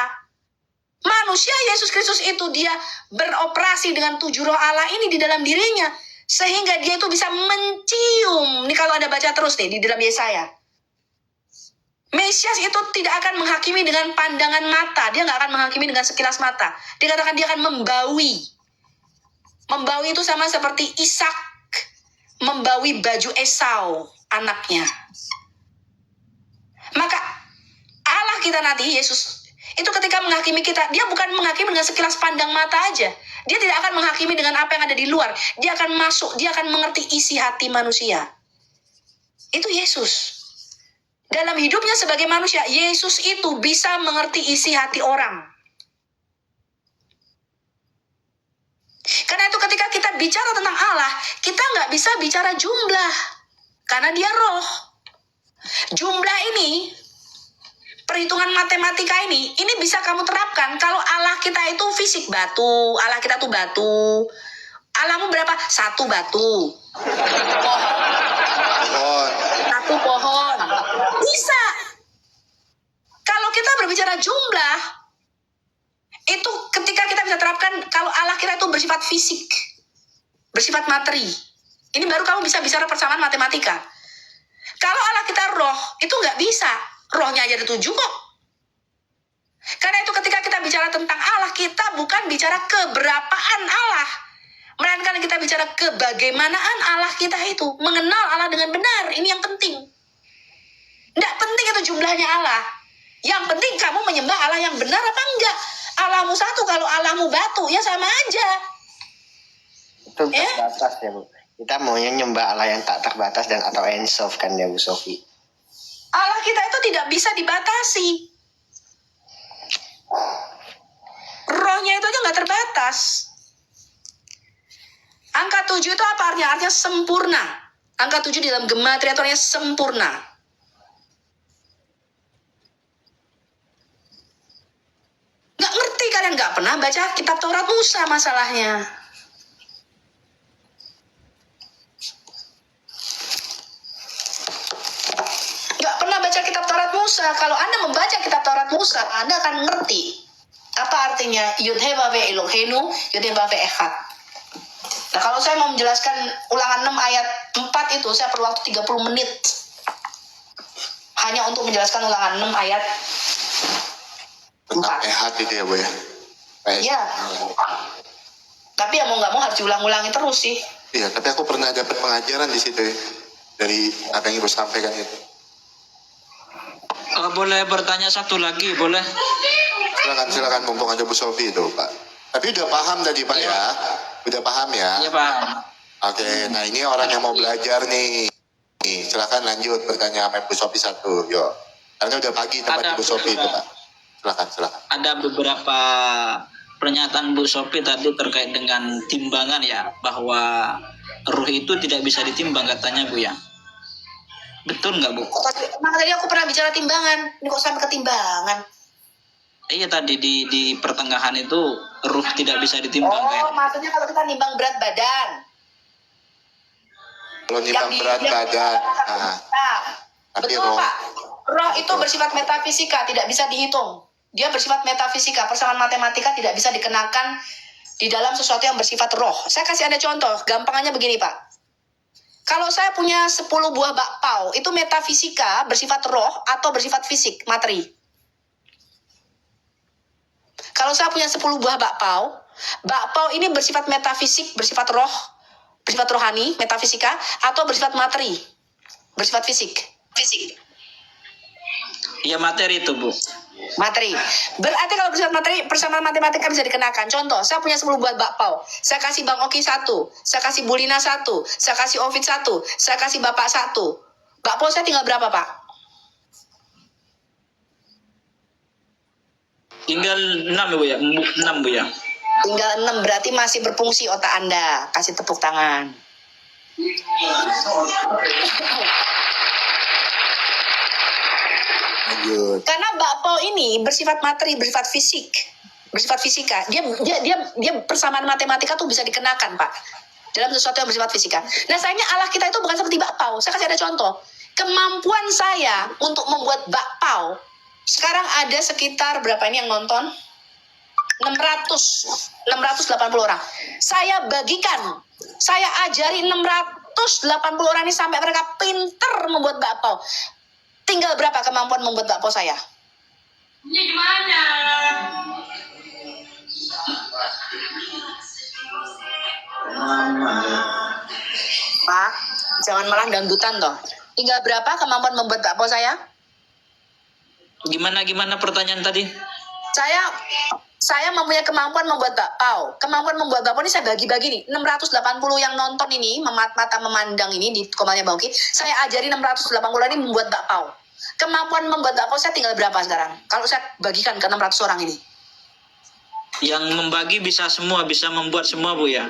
Manusia Yesus Kristus itu dia beroperasi dengan 7 roh Allah ini di dalam dirinya. Sehingga dia itu bisa mencium. Ini kalau Anda baca terus nih di dalam Yesaya. Mesias itu tidak akan menghakimi dengan pandangan mata. Dia nggak akan menghakimi dengan sekilas mata. Dikatakan dia akan membaui. Membaui itu sama seperti Ishak membaui baju Esau anaknya. Maka Allah kita nanti, Yesus, itu ketika menghakimi kita, dia bukan menghakimi dengan sekilas pandang mata aja. Dia tidak akan menghakimi dengan apa yang ada di luar. Dia akan masuk, dia akan mengerti isi hati manusia. Itu Yesus. Dalam hidupnya sebagai manusia, Yesus itu bisa mengerti isi hati orang. Karena itu ketika kita bicara tentang Allah, kita nggak bisa bicara jumlah. Karena dia roh. Jumlah ini, perhitungan matematika ini bisa kamu terapkan kalau Allah kita itu fisik batu. Allah kita tuh batu. Allahmu berapa? 1 batu. Pohon. 1 pohon. Bisa. Kalau kita berbicara jumlah, itu ketika kita bisa terapkan kalau Allah kita itu bersifat fisik, bersifat materi. Ini baru kamu bisa bicara persamaan matematika. Kalau Allah kita roh, itu nggak bisa. Rohnya aja ada 7 kok. Karena itu ketika kita bicara tentang Allah, kita bukan bicara keberapaan Allah. Melainkan kita bicara kebagaimanaan Allah kita itu. Mengenal Allah dengan benar. Ini yang penting. Tidak penting itu jumlahnya Allah. Yang penting kamu menyembah Allah yang benar apa enggak. Allahmu satu, kalau Allahmu batu, ya sama aja. Itu terbatas ya Bu. Kita maunya nyembah Allah yang tak terbatas dan atau ensof kan ya Bu Sofi. Allah kita itu tidak bisa dibatasi. Rohnya itu aja nggak terbatas. Angka 7 itu apa artinya? Artinya sempurna. Angka 7 di dalam gematria itu artinya sempurna. Nggak ngerti kalian, nggak pernah baca kitab Taurat Musa masalahnya. Nggak pernah baca kitab Taurat Musa. Kalau Anda membaca kitab Taurat Musa, Anda akan ngerti apa artinya Yud-He Vav-He Elohenu, Yud-He Vav-He Echad. Nah, kalau saya mau menjelaskan Ulangan 6 ayat 4 itu, saya perlu waktu 30 menit. Hanya untuk menjelaskan Ulangan 6 ayat 4. Tentang ehad itu ya Bu ya. Iya. Tapi ya mau nggak mau harus diulang-ulangi terus sih. Iya, tapi aku pernah dapat pengajaran di situ ya. Dari apa yang Ibu sampaikan itu. Boleh bertanya satu lagi, boleh? Silakan mumpung ada Bu Sofi itu Pak. Tapi udah paham tadi Pak ya? Udah paham ya? Iya, Pak. Oke, nah ini orang yang mau belajar nih. Silakan lanjut bertanya sama Bu Sofi satu, yuk. Karena udah pagi tempat Bu Sofi itu Pak. Silakan. Ada beberapa pernyataan Bu Sofi tadi terkait dengan timbangan ya, bahwa ruh itu tidak bisa ditimbang katanya Bu ya. Betul nggak Bu? Emang tadi aku pernah bicara timbangan. Ini kok sampai ke timbangan? Iya tadi di pertengahan itu ruh tidak bisa ditimbang kan? Maksudnya kalau kita nimbang berat badan. Kalau nimbang berat badan, tapi Betul Pak. Roh itu bersifat metafisika, tidak bisa dihitung. Dia bersifat metafisika, persamaan matematika tidak bisa dikenakan di dalam sesuatu yang bersifat roh. Saya kasih Anda contoh, gampangannya begini Pak. Kalau saya punya 10 buah bakpao, itu metafisika bersifat roh atau bersifat fisik, materi. Kalau saya punya 10 buah bakpao ini bersifat metafisik, bersifat roh, bersifat rohani, metafisika, atau bersifat materi, bersifat fisik. Iya materi itu Bu. Materi. Berarti kalau bersifat materi, persamaan matematika bisa dikenakan. Contoh, saya punya 10 buah bakpao. Saya kasih Bang Oki 1, saya kasih Bulina 1, saya kasih Ovid 1, saya kasih Bapak 1. Bakpao saya tinggal berapa Pak? Tinggal 6 Bu ya, 6 Bu ya. Tinggal 6, berarti masih berfungsi otak Anda. Kasih tepuk tangan. lanjut. Karena bakpao ini bersifat materi, bersifat fisik, bersifat fisika. Dia persamaan matematika tuh bisa dikenakan Pak dalam sesuatu yang bersifat fisika. Nah sayangnya Allah kita itu bukan seperti bakpao. Saya kasih ada contoh. Kemampuan saya untuk membuat bakpao sekarang ada sekitar berapa ini yang nonton? 680 orang. Saya bagikan, saya ajari 680 orang ini sampai mereka pinter membuat bakpao. Tinggal berapa kemampuan membuat bakpao saya? Ini gimana? Pak, jangan malah dangdutan toh. Tinggal berapa kemampuan membuat bakpao saya? Gimana pertanyaan tadi? Saya mempunyai kemampuan membuat bakpao. Kemampuan membuat bakpao ini saya bagi-bagi nih. 680 yang nonton ini, mata memandang ini di komalnya Bang Oki. Saya ajari 680 ini membuat bakpao. Kemampuan membuat bakpao saya tinggal berapa sekarang? Kalau saya bagikan ke 600 orang ini. Yang membagi bisa semua, bisa membuat semua Bu ya.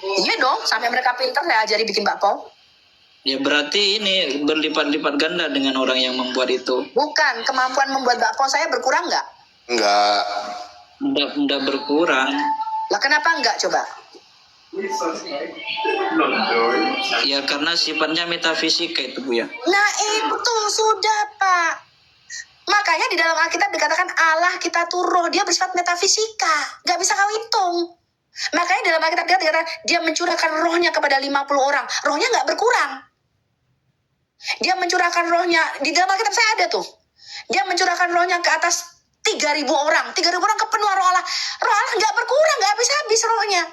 Iya dong, sampai mereka pintar saya ajari bikin bakpao. Ya berarti ini berlipat-lipat ganda dengan orang yang membuat itu. Bukan, kemampuan membuat bakpao saya berkurang nggak? Enggak. Udah berkurang. Lah kenapa enggak coba? Ya karena sifatnya metafisika itu Bu ya. Nah itu sudah Pak. Makanya di dalam Alkitab dikatakan Allah kita tuh roh. Dia bersifat metafisika. Nggak bisa kau hitung. Makanya di dalam Alkitab dikatakan dia mencurahkan rohnya kepada 50 orang. Rohnya nggak berkurang. Dia mencurahkan rohnya. Di dalam Alkitab saya ada tuh. Dia mencurahkan rohnya ke atas 3.000 orang. 3.000 orang kepenuhan roh Allah. Roh Allah nggak berkurang, nggak habis-habis rohnya.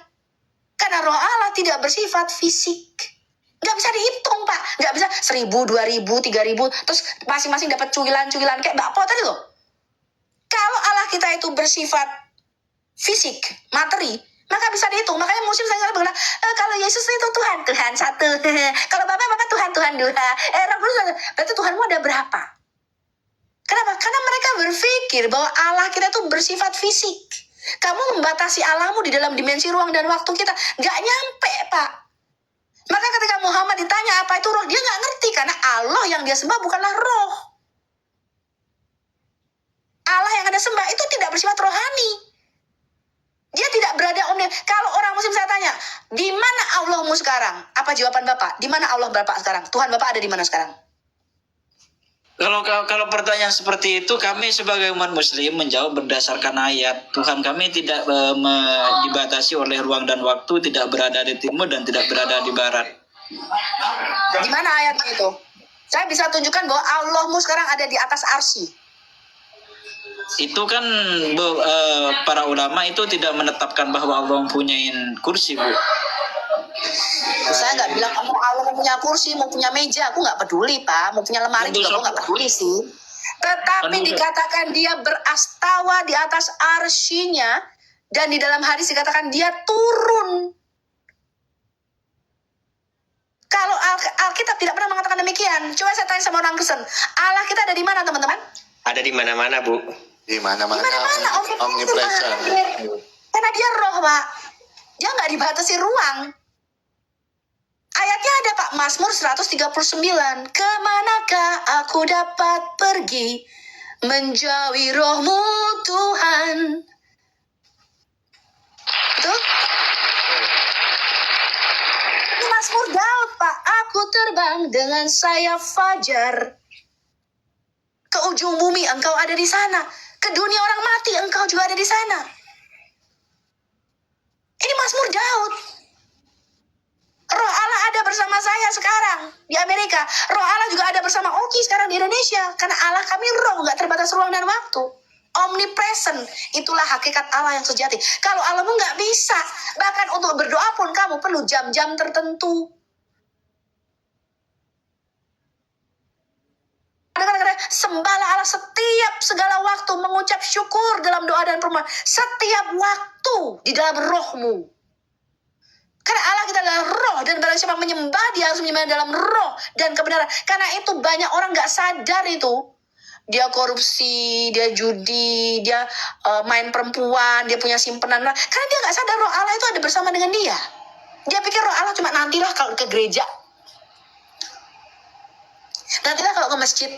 Karena roh Allah tidak bersifat fisik. Nggak bisa dihitung, Pak. Nggak bisa 1.000, 2.000, 3.000. Terus masing-masing dapat cuilan-cuilan kayak bakpo tadi loh. Kalau Allah kita itu bersifat fisik, materi, maka bisa dihitung. Makanya Muslim selalu bilang, kalau Yesus itu Tuhan, Tuhan satu. Kalau Bapak Tuhan, Tuhan dua. Roh Kudus, berarti Tuhanmu ada berapa? Kenapa? Karena mereka berpikir bahwa Allah kita itu bersifat fisik. Kamu membatasi Allahmu di dalam dimensi ruang dan waktu kita. Nggak nyampe, Pak. Maka ketika Muhammad ditanya apa itu roh, dia nggak ngerti. Karena Allah yang dia sembah bukanlah roh. Allah yang Anda sembah itu tidak bersifat rohani. Dia tidak berada omni. Kalau orang Muslim saya tanya, di mana Allahmu sekarang? Apa jawaban Bapak? Di mana Allah Bapak sekarang? Tuhan Bapak ada di mana sekarang? Kalau pertanyaan seperti itu, kami sebagai umat Muslim menjawab berdasarkan ayat. Tuhan kami tidak dibatasi oleh ruang dan waktu, tidak berada di timur dan tidak berada di barat. Di mana ayatnya itu? Saya bisa tunjukkan bahwa Allahmu sekarang ada di atas arsy. Itu kan para ulama itu tidak menetapkan bahwa Allah mempunyai kursi, Bu. Saya nggak bilang kamu Allah mau punya kursi, mau punya meja, aku nggak peduli, Pak. Mau punya lemari juga aku nggak peduli sih. Tetapi dikatakan dia berastawa di atas arsy-Nya, dan di dalam hadis dikatakan dia turun. Kalau Alkitab tidak pernah mengatakan demikian. Coba saya tanya sama orang Kristen, Allah kita ada di mana, teman-teman? Ada di mana-mana, Bu. Di mana-mana. Di mana-mana, Omnipresent. Karena dia roh, Pak. Dia nggak dibatasi ruang. Ayatnya ada, Pak, Mazmur 139. Kemanakah aku dapat pergi menjauhi rohmu, Tuhan? Betul? Ini Mazmur Daud, Pak. Aku terbang dengan sayap fajar. Ke ujung bumi engkau ada di sana. Ke dunia orang mati engkau juga ada di sana. Ini Mazmur Daud. Roh Allah ada bersama saya sekarang di Amerika. Roh Allah juga ada bersama Oki sekarang di Indonesia. Karena Allah kami roh, nggak terbatas ruang dan waktu. Omnipresent. Itulah hakikat Allah yang sejati. Kalau Allahmu nggak bisa. Bahkan untuk berdoa pun kamu perlu jam-jam tertentu. Sembahlah Allah setiap segala waktu, mengucap syukur dalam doa dan permohonan. Setiap waktu di dalam rohmu. Karena Allah kita adalah roh, dan barang siapa menyembah, dia harus menyembah dalam roh dan kebenaran. Karena itu banyak orang gak sadar itu. Dia korupsi, dia judi, dia main perempuan, dia punya simpenan. Karena dia gak sadar roh Allah itu ada bersama dengan dia. Dia pikir roh Allah cuma nantilah kalau ke gereja. Nantilah kalau ke masjid.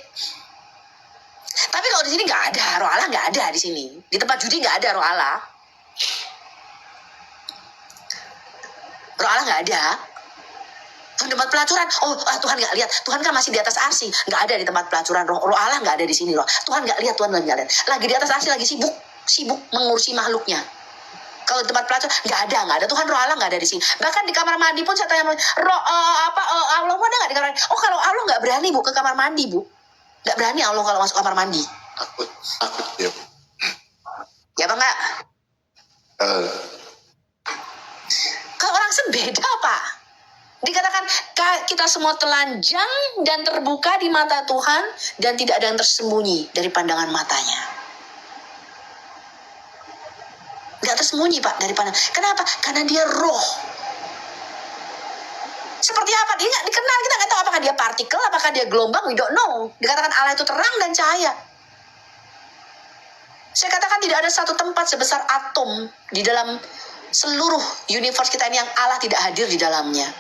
Tapi kalau di sini gak ada, roh Allah gak ada di sini. Di tempat judi gak ada roh Allah. Roh Allah nggak ada. Di tempat pelacuran, Tuhan nggak lihat. Tuhan kan masih di atas arsy, nggak ada di tempat pelacuran. Roh Allah nggak ada di sini. Tuhan nggak lihat, Tuhan nggak lihat. Lagi di atas arsy, lagi sibuk mengurusi makhluknya. Kalau di tempat pelacuran nggak ada. Tuhan roh Allah nggak ada di sini. Bahkan di kamar mandi pun saya tanya, Allah ada nggak di kamar mandi? Oh, kalau Allah nggak berani, Bu, ke kamar mandi, Bu. Nggak berani Allah kalau masuk kamar mandi. Takut ya. Ya apa nggak? Kalau orang sebeda, Pak. Dikatakan kita semua telanjang dan terbuka di mata Tuhan, dan tidak ada yang tersembunyi dari pandangan matanya. Gak tersembunyi, Pak, dari pandangan. Kenapa? Karena dia roh. Seperti apa? Dia gak dikenal, kita gak tahu apakah dia partikel, apakah dia gelombang, we don't know. Dikatakan Allah itu terang dan cahaya. Saya katakan tidak ada satu tempat sebesar atom di dalam seluruh universe kita ini yang Allah tidak hadir di dalamnya.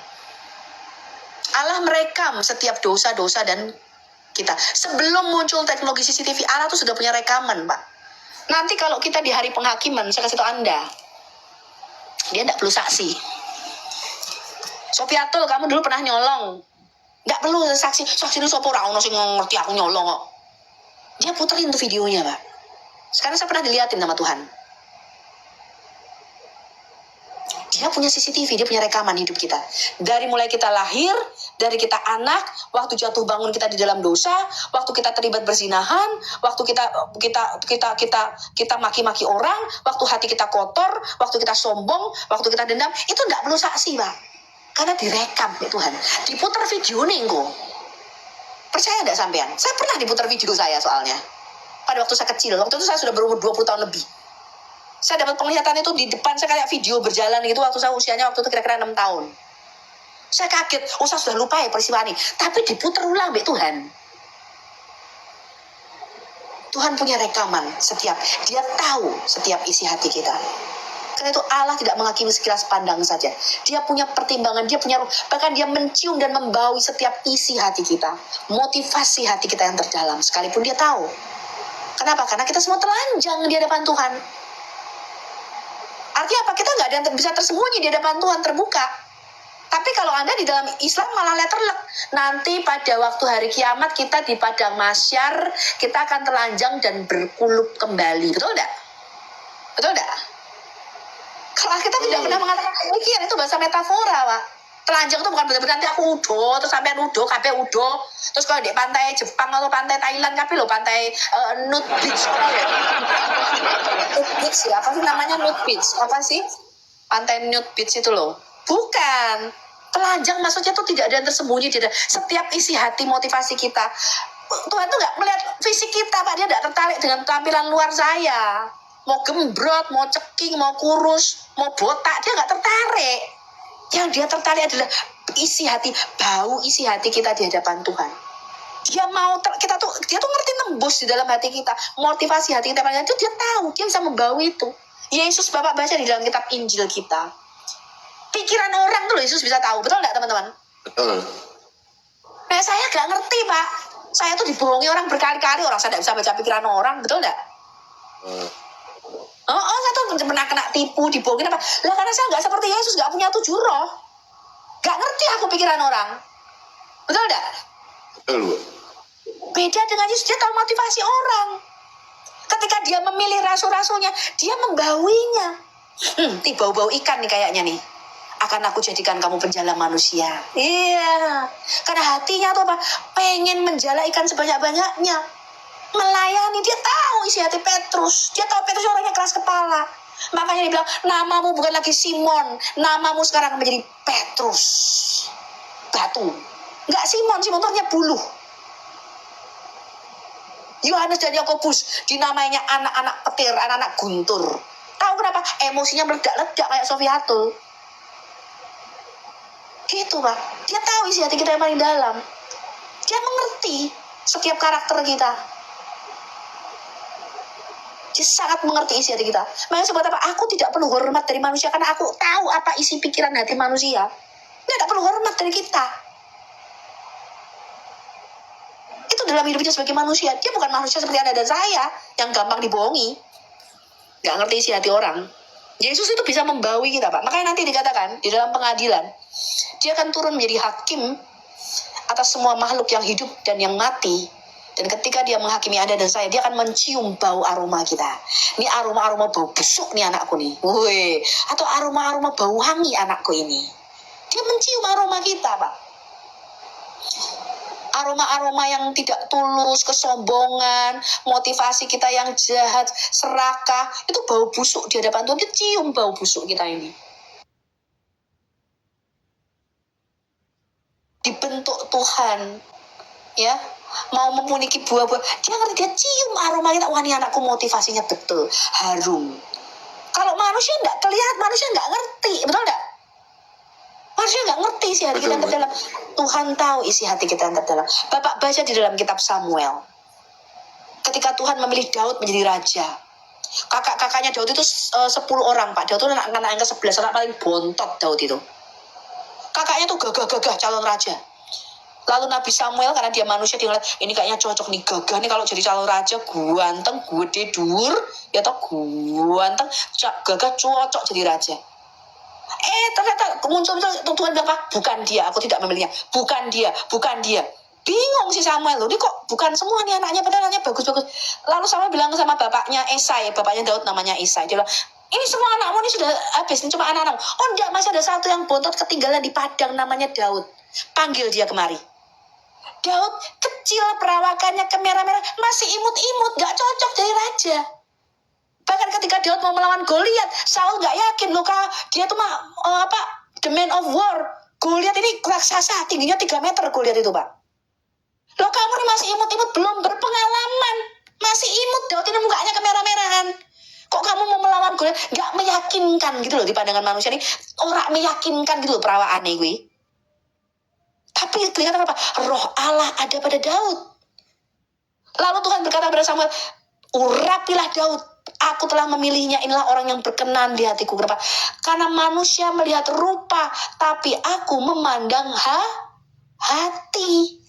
Allah merekam setiap dosa-dosa dan kita. Sebelum muncul teknologi CCTV, Allah tuh sudah punya rekaman, Pak. Nanti kalau kita di hari penghakiman, saya kasih tahu Anda, dia tidak perlu saksi. Sopiatul, kamu dulu pernah nyolong. Nggak perlu saksi. Saksi itu sopo orang sing ngerti aku nyolong kok. Dia puterin tuh videonya, Pak. Sekarang saya pernah dilihatin sama Tuhan. Dia punya CCTV, dia punya rekaman hidup kita. Dari mulai kita lahir, dari kita anak, waktu jatuh bangun kita di dalam dosa, waktu kita terlibat berzinahan, waktu kita maki-maki orang, waktu hati kita kotor, waktu kita sombong, waktu kita dendam, itu enggak perlu saksi, Pak. Karena direkam ya Tuhan. Diputar video nih kok. Percaya enggak sampean? Saya pernah diputar video saya soalnya. Pada waktu saya kecil, waktu itu saya sudah berumur 20 tahun lebih. Saya dapat penglihatan itu di depan saya kayak video berjalan gitu waktu saya usianya waktu itu kira-kira 6 tahun. Saya kaget, saya sudah lupa ya peristiwa ini. Tapi diputar ulang Mbak Tuhan. Tuhan punya rekaman setiap, dia tahu setiap isi hati kita. Karena itu Allah tidak menghakimi sekilas pandang saja. Dia punya pertimbangan, dia punya ruh. Bahkan dia mencium dan membaui setiap isi hati kita. Motivasi hati kita yang terdalam. Sekalipun dia tahu. Kenapa? Karena kita semua telanjang di hadapan Tuhan. Artinya apa? Kita nggak ada yang bisa tersembunyi di hadapan Tuhan, terbuka. Tapi kalau Anda di dalam Islam malah letterlek. Nanti pada waktu hari kiamat kita di padang mahsyar, kita akan telanjang dan berkulup kembali. Betul enggak? Betul enggak? Kalau kita tidak pernah mengatakan demikian, itu bahasa metafora, Pak. Telanjang itu bukan berarti nanti aku udo, terus sampai udo, kabeh udo. Terus kalau di pantai Jepang atau pantai Thailand, kabeh loh pantai nude beach. Nude beach ya, apa sih namanya nude beach? Apa sih? Pantai nude beach itu loh. Bukan. Telanjang maksudnya tuh tidak ada yang tersembunyi. Setiap isi hati motivasi kita. Tuhan tuh gak melihat fisik kita, Pak. Dia gak tertarik dengan tampilan luar saya. Mau gembrot, mau ceking, mau kurus, mau botak. Dia gak tertarik. Yang dia tertarik adalah isi hati, bau isi hati kita di hadapan Tuhan. Dia mau dia tuh ngerti nembus di dalam hati kita, motivasi hati kita itu dia tahu, dia bisa membau itu. Yesus Bapak baca di dalam kitab Injil kita. Pikiran orang tuh Yesus bisa tahu, betul nggak teman-teman? Betul. Nah saya nggak ngerti Pak, saya tuh dibohongi orang berkali-kali, orang saya nggak bisa baca pikiran orang, betul nggak? Saya tuh pernah kena tipu, dibohongin apa? Lah karena saya nggak seperti Yesus, nggak punya 7 roh. Nggak ngerti aku pikiran orang. Betul nggak? Betul, Bu. Beda dengan Yesus, dia tahu motivasi orang. Ketika dia memilih rasul-rasulnya, dia membauinya. Bau-bau ikan nih kayaknya nih. Akan aku jadikan kamu penjala manusia. Iya. Karena hatinya tuh apa? Pengen menjala ikan sebanyak-banyaknya. Melayani, dia tahu isi hati Petrus. Dia tahu Petrus orangnya keras kepala. Makanya dia bilang, namamu bukan lagi Simon, namamu sekarang menjadi Petrus. Batu. Enggak Simon itu artinya buluh. Yohanes dan Yakobus dinamainya anak-anak petir, anak-anak guntur. Tahu kenapa? Emosinya meledak-ledak kayak Sofiatul. Gitu Pak. Dia tahu isi hati kita yang paling dalam. Dia mengerti setiap karakter kita. Dia sangat mengerti isi hati kita. Makanya sebab apa? Aku tidak perlu hormat dari manusia karena aku tahu apa isi pikiran hati manusia. Dia tidak perlu hormat dari kita. Itu dalam hidupnya sebagai manusia. Dia bukan manusia seperti Anda dan saya yang gampang dibohongi. Gak ngerti isi hati orang. Yesus itu bisa membaui kita, Pak. Makanya nanti dikatakan di dalam pengadilan, dia akan turun menjadi hakim atas semua makhluk yang hidup dan yang mati. Dan ketika dia menghakimi Anda dan saya, dia akan mencium bau aroma kita. Ini aroma-aroma bau busuk nih anakku nih. Woi, atau aroma-aroma bau wangi anakku ini. Dia mencium aroma kita, Pak. Aroma-aroma yang tidak tulus, kesombongan, motivasi kita yang jahat, serakah, itu bau busuk di hadapan Tuhan. Dia cium bau busuk kita ini. Dibentuk Tuhan, ya, mau memiliki buah-buah, dia ngerti, dia cium aroma kita. Wah, ini anakku motivasinya betul, harum. Kalau manusia nggak kelihatan, manusia nggak ngerti, betul nggak? Manusia nggak ngerti isi hati kita yang terdalam. Tuhan tahu isi hati kita yang terdalam. Bapak baca di dalam kitab Samuel, ketika Tuhan memilih Daud menjadi raja, kakak-kakaknya Daud itu 10 orang, Pak. Daud itu anak yang ke-11, anak paling bontot Daud itu. Kakaknya tuh gagah-gagah calon raja. Lalu Nabi Samuel, karena dia manusia, dia ngeliat, ini kayaknya cocok nih, gagah nih kalau jadi calon raja, ganteng, gede, dur, ya toh ganteng, gagah, cocok jadi raja. Ternyata muncul Tuhan bilang, apa? Bukan dia, aku tidak memilihnya. Bukan dia, bukan dia. Bingung si Samuel, loh, ini kok bukan semua nih anaknya, padahal anaknya bagus-bagus. Lalu Samuel bilang sama bapaknya Esai, bapaknya Daud namanya Esai. Dia bilang, Ini semua anakmu ini sudah habis, ini cuma anak-anak. Oh enggak, masih ada satu yang bontot ketinggalan di padang namanya Daud. Panggil dia kemari. Daud kecil, perawakannya kemerah-merah, masih imut-imut, gak cocok jadi raja. Bahkan ketika Daud mau melawan Goliat, Saul gak yakin loh, dia tuh the man of war. Goliat ini raksasa, tingginya 3 meter Goliat itu, Pak. Loh kamu ini masih imut-imut, belum berpengalaman. Masih imut, Daud ini mukanya kemerah-merahan. Kok kamu mau melawan Goliat? Gak meyakinkan gitu loh di pandangan manusia ini. Orang meyakinkan gitu loh perawaannya gue. Tapi kelihatan apa? Roh Allah ada pada Daud. Lalu Tuhan berkata kepada Samuel, urapilah Daud. Aku telah memilihnya, inilah orang yang berkenan di hatiku. Kenapa? Karena manusia melihat rupa, tapi aku memandang hati.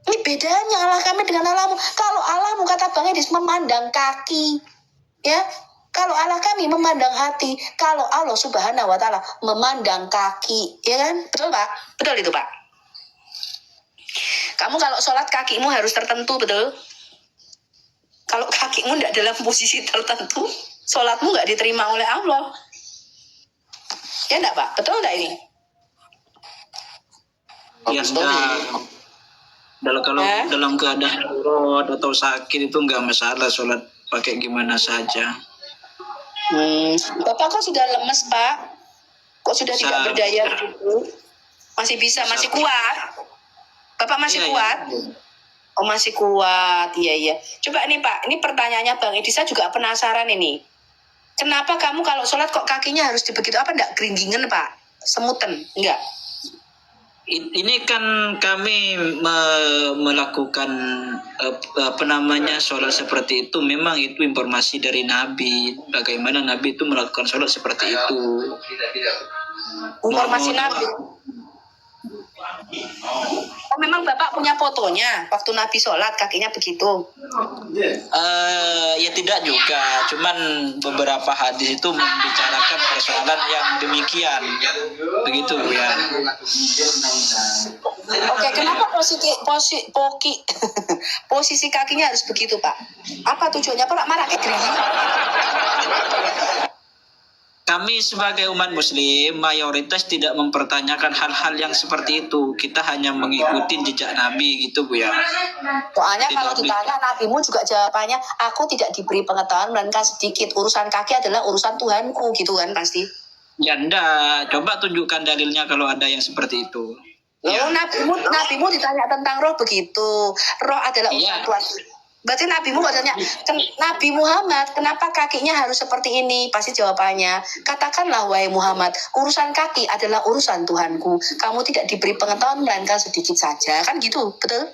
Ini bedanya Allah kami dengan Allahmu. Kalau Allahmu kata Bang Edis memandang kaki, ya. Kalau Allah kami memandang hati, kalau Allah Subhanahu wa Ta'ala memandang kaki, ya kan? Betul Pak? Betul itu Pak. Kamu kalau sholat kakimu harus tertentu, betul? Kalau kakimu tidak dalam posisi tertentu, sholatmu nggak diterima oleh Allah. Ya enggak Pak? Betul enggak ini? Ya enggak. Kalau dalam keadaan darurat atau sakit itu enggak masalah sholat pakai gimana saja. Bapak kok sudah lemes Pak? Kok sudah tidak berdaya gitu? Masih bisa, masih kuat? Bapak masih kuat? Iya. Oh masih kuat, iya. Coba nih Pak, ini pertanyaannya Bang Edi, saya juga penasaran ini. Kenapa kamu kalau sholat kok kakinya harus dibegitu? Apa enggak geringgingen Pak? Semuten? Enggak? Ini kan kami melakukan sholat seperti itu. Memang itu informasi dari Nabi. Bagaimana Nabi itu melakukan sholat seperti itu. Informasi Nabi. Oh memang Bapak punya fotonya waktu Nabi sholat kakinya begitu? Ya tidak juga. Cuman beberapa hadis itu membicarakan persoalan yang demikian. Begitu ya. Oke, kenapa posisi kakinya harus begitu Pak? Apa tujuannya? Pak marah kayak gini? Kami sebagai umat muslim mayoritas tidak mempertanyakan hal-hal yang seperti itu. Kita hanya mengikuti jejak Nabi gitu Bu ya. Soalnya kalau ditanya Nabimu juga jawabannya, aku tidak diberi pengetahuan melainkan sedikit. Urusan kaki adalah urusan Tuhanku gitu kan pasti. Ya enggak, coba tunjukkan dalilnya kalau ada yang seperti itu. Lalu Nabimu ditanya tentang roh begitu. Roh adalah urusan Tuhan. Berarti Nabimu katanya, Nabi Muhammad, kenapa kakinya harus seperti ini? Pasti jawabannya, katakanlah wahai Muhammad, urusan kaki adalah urusan Tuhanku. Kamu tidak diberi pengetahuan melainkan sedikit saja. Kan gitu, betul?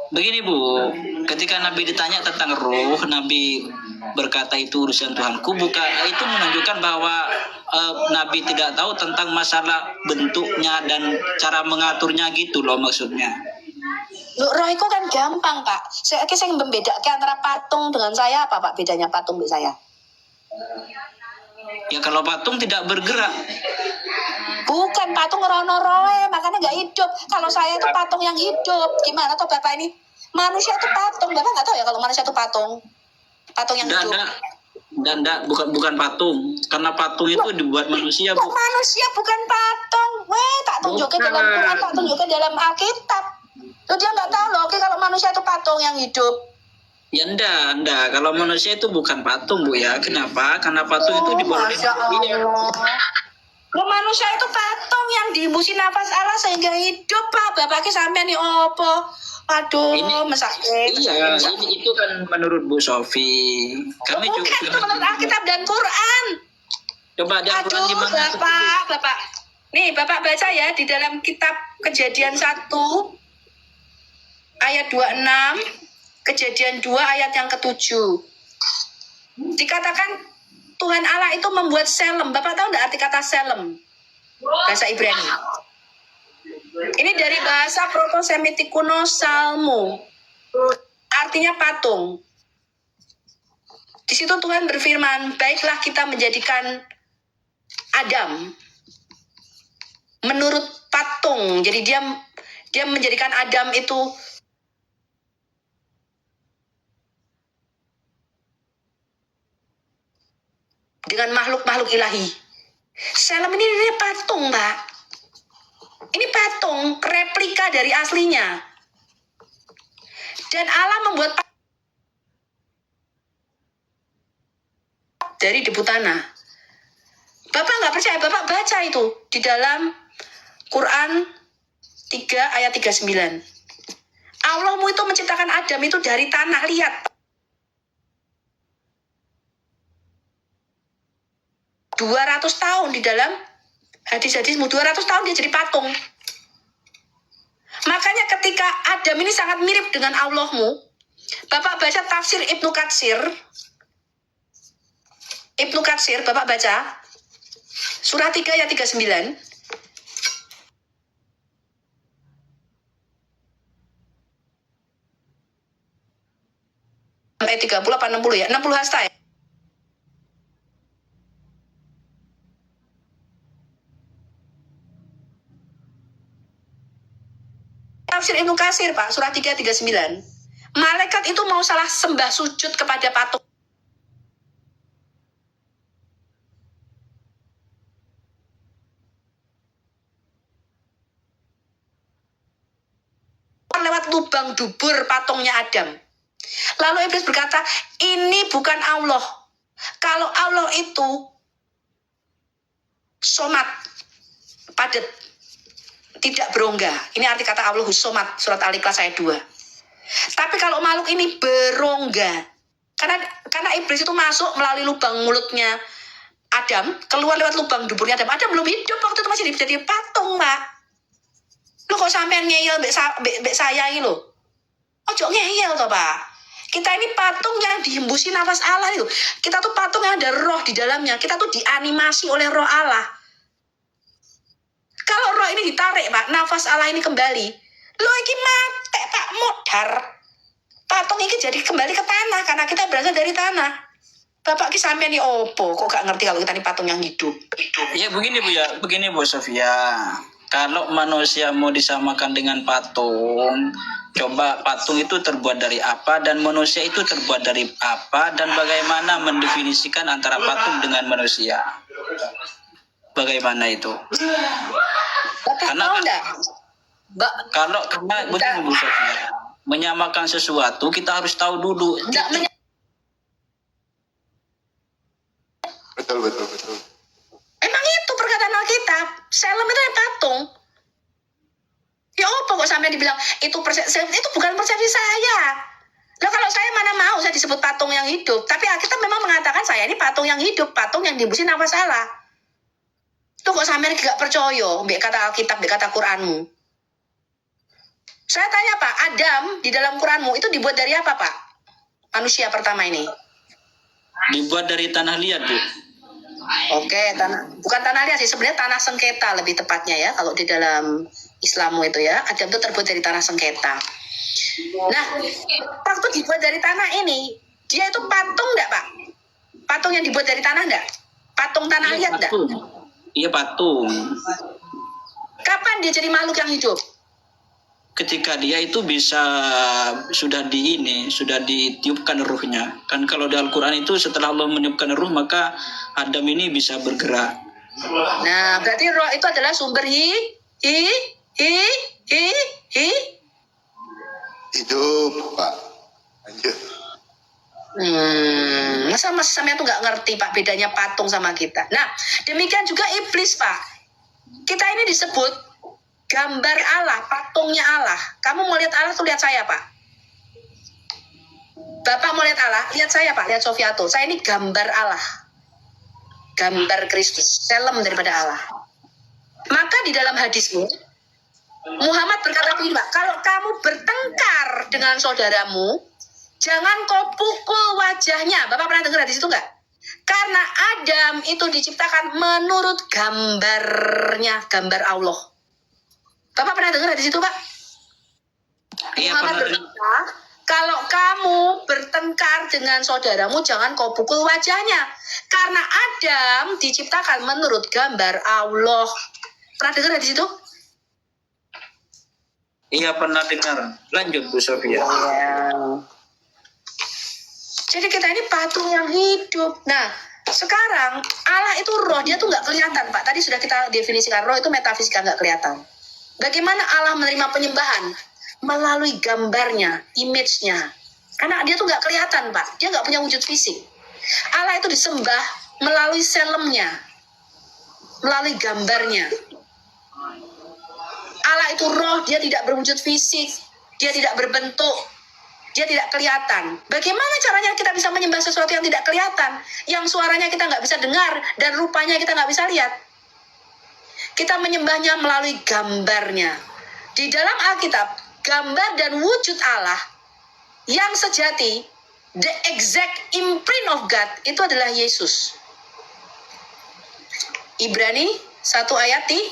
Begini Bu, ketika Nabi ditanya tentang roh, Nabi berkata itu urusan Tuhanku, bukan itu menunjukkan bahwa Nabi tidak tahu tentang masalah bentuknya dan cara mengaturnya gitu loh maksudnya. Roh itu kan gampang Pak. Saya membedakan antara patung dengan saya apa Pak? Bedanya patung dengan saya? Ya kalau patung tidak bergerak. Bukan, patung rono-roe, makanya nggak hidup. Kalau saya itu patung yang hidup. Gimana toh Bapak ini? Manusia itu patung. Bapak nggak tahu ya kalau manusia itu patung? Patung yang hidup. Enggak, bukan patung. Karena patung itu dibuat manusia, Bu. Manusia bukan patung. Tak tunjukkan dalam Quran, tak tunjukkan dalam Alkitab. Loh, dia nggak tahu loh, kalau manusia itu patung yang hidup. Ya enggak. Kalau manusia itu bukan patung, Bu ya. Kenapa? Karena patung itu dibuat Masya Allah. Loh, manusia itu patung yang dihembusi nafas Allah sehingga hidup, Pak. Bapaknya sampai nih opo. Aduh, Iya, itu kan menurut Bu Sofi. Kami bukan, itu menurut Alkitab dan Quran. Coba di Al-Quran gimana? Bapak. Nih, Bapak baca ya di dalam kitab Kejadian 1 ayat 26, Kejadian 2 ayat yang ke-7. Dikatakan Tuhan Allah itu membuat Selem. Bapak tahu enggak arti kata Selem? Bahasa Ibrani. Ini dari bahasa Proto-Semitik kuno Salmo. Artinya patung. Di situ Tuhan berfirman, baiklah kita menjadikan Adam menurut patung. Jadi dia menjadikan Adam itu dengan makhluk-makhluk ilahi. Selem ini patung, Pak. Ini patung, replika dari aslinya. Dan Allah membuat dari debu tanah. Bapak nggak percaya, Bapak baca itu di dalam Quran 3 ayat 39. Allahmu itu menciptakan Adam itu dari tanah, lihat. 200 tahun di dalam hadis-hadismu, 200 tahun dia jadi patung. Makanya ketika Adam ini sangat mirip dengan Allahmu, Bapak baca tafsir Ibnu Katsir, Bapak baca surah 3 ayat 39. Ayat 30 apa 60 ya? 60 hasta ya? Tafsir Ibnu Katsir, Pak, surah 3 ayat 39. Malaikat itu mau salah sembah sujud kepada patung. Lewat lubang dubur patungnya Adam. Lalu iblis berkata, ini bukan Allah. Kalau Allah itu somat, padat, tidak berongga. Ini arti kata Allahus somat, surat Al-Ikhlas ayat 2. Tapi kalau makhluk ini berongga, karena iblis itu masuk melalui lubang mulutnya Adam, keluar lewat lubang duburnya Adam. Adam belum hidup waktu itu, masih jadi patung, Pak. Lo kok sampean ngeyel mbek saya ini lo? Ojo ngeyel toh, Pak. Kita ini patung yang dihembusi nafas Allah itu. Kita tuh patung yang ada roh di dalamnya. Kita tuh dianimasi oleh roh Allah. Kalau roh ini ditarik, Pak, nafas Allah ini kembali. Lo iki mate, Pak, modar. Patung ini jadi kembali ke tanah karena kita berasal dari tanah. Bapak ki sampean ni opo? Kok gak ngerti kalau kita ini patung yang hidup? Ya begini Bu Sofia. Kalau manusia mau disamakan dengan patung, coba patung itu terbuat dari apa dan manusia itu terbuat dari apa dan bagaimana mendefinisikan antara patung dengan manusia? Bagaimana itu? Bapak tahu enggak? Karena begini Bu Sofia, menyamakan sesuatu kita harus tahu dulu. Betul. Emang itu perkataan Alkitab. Selem itu yang patung. Ya apa kok sampai dibilang itu bukan persepsi saya. Loh, kalau saya mana mau saya disebut patung yang hidup. Tapi Alkitab memang mengatakan saya ini patung yang hidup, patung yang dihembusi nafas Allah. Tuh kok sampai gak percaya mbek kata Alkitab, mbek kata Quranmu. Saya tanya, Pak, Adam di dalam Quranmu itu dibuat dari apa, Pak? Manusia pertama ini. Dibuat dari tanah liat, Bu. Oke, bukan tanah liat sih, sebenarnya tanah sengketa lebih tepatnya ya, kalau di dalam Islammu itu ya, Adam itu terbuat dari tanah sengketa. Nah, waktu dibuat dari tanah ini, dia itu patung enggak, Pak? Patung yang dibuat dari tanah enggak? Patung tanah liat enggak? Iya, patung. Kapan dia jadi makhluk yang hidup? Ketika dia itu sudah ditiupkan ruhnya. Kan kalau di Al-Quran itu setelah Allah meniupkan ruh maka Adam ini bisa bergerak. Nah, berarti roh itu adalah sumber Hidup, Pak. Lanjut. Masa sampean tuh nggak ngerti, Pak, bedanya patung sama kita. Nah, demikian juga iblis, Pak. Kita ini disebut gambar Allah, patungnya Allah. Kamu mau lihat Allah tuh lihat saya, Pak. Bapak mau lihat Allah, lihat saya, Pak, lihat Sofiato. Saya ini gambar Allah. Gambar Kristus, selem daripada Allah. Maka di dalam hadismu Muhammad berkata begini, Pak, kalau kamu bertengkar dengan saudaramu, jangan kau pukul wajahnya. Bapak pernah dengar hadis itu enggak? Karena Adam itu diciptakan menurut gambarnya, gambar Allah. Bapak pernah dengar di situ, Pak? Iya, Muhammad berkata, kalau kamu bertengkar dengan saudaramu, jangan kau pukul wajahnya. Karena Adam diciptakan menurut gambar Allah. Pernah dengar di situ? Iya, pernah dengar. Lanjut, Bu Sofia. Jadi kita ini patung yang hidup. Nah, Sekarang Allah itu roh, dia tuh nggak kelihatan, Pak. Tadi sudah kita definisikan roh itu metafisika, nggak kelihatan. Bagaimana Allah menerima penyembahan? Melalui gambarnya, image-nya. Karena dia tuh nggak kelihatan, Pak. Dia nggak punya wujud fisik. Allah itu disembah melalui selemnya, melalui gambarnya. Allah itu roh, dia tidak berwujud fisik, dia tidak berbentuk, dia tidak kelihatan. Bagaimana caranya kita bisa menyembah sesuatu yang tidak kelihatan, yang suaranya kita nggak bisa dengar dan rupanya kita nggak bisa lihat? Kita menyembahnya melalui gambarnya. Di dalam Alkitab, gambar dan wujud Allah yang sejati, the exact imprint of God, itu adalah Yesus. Ibrani 1 ayat 3.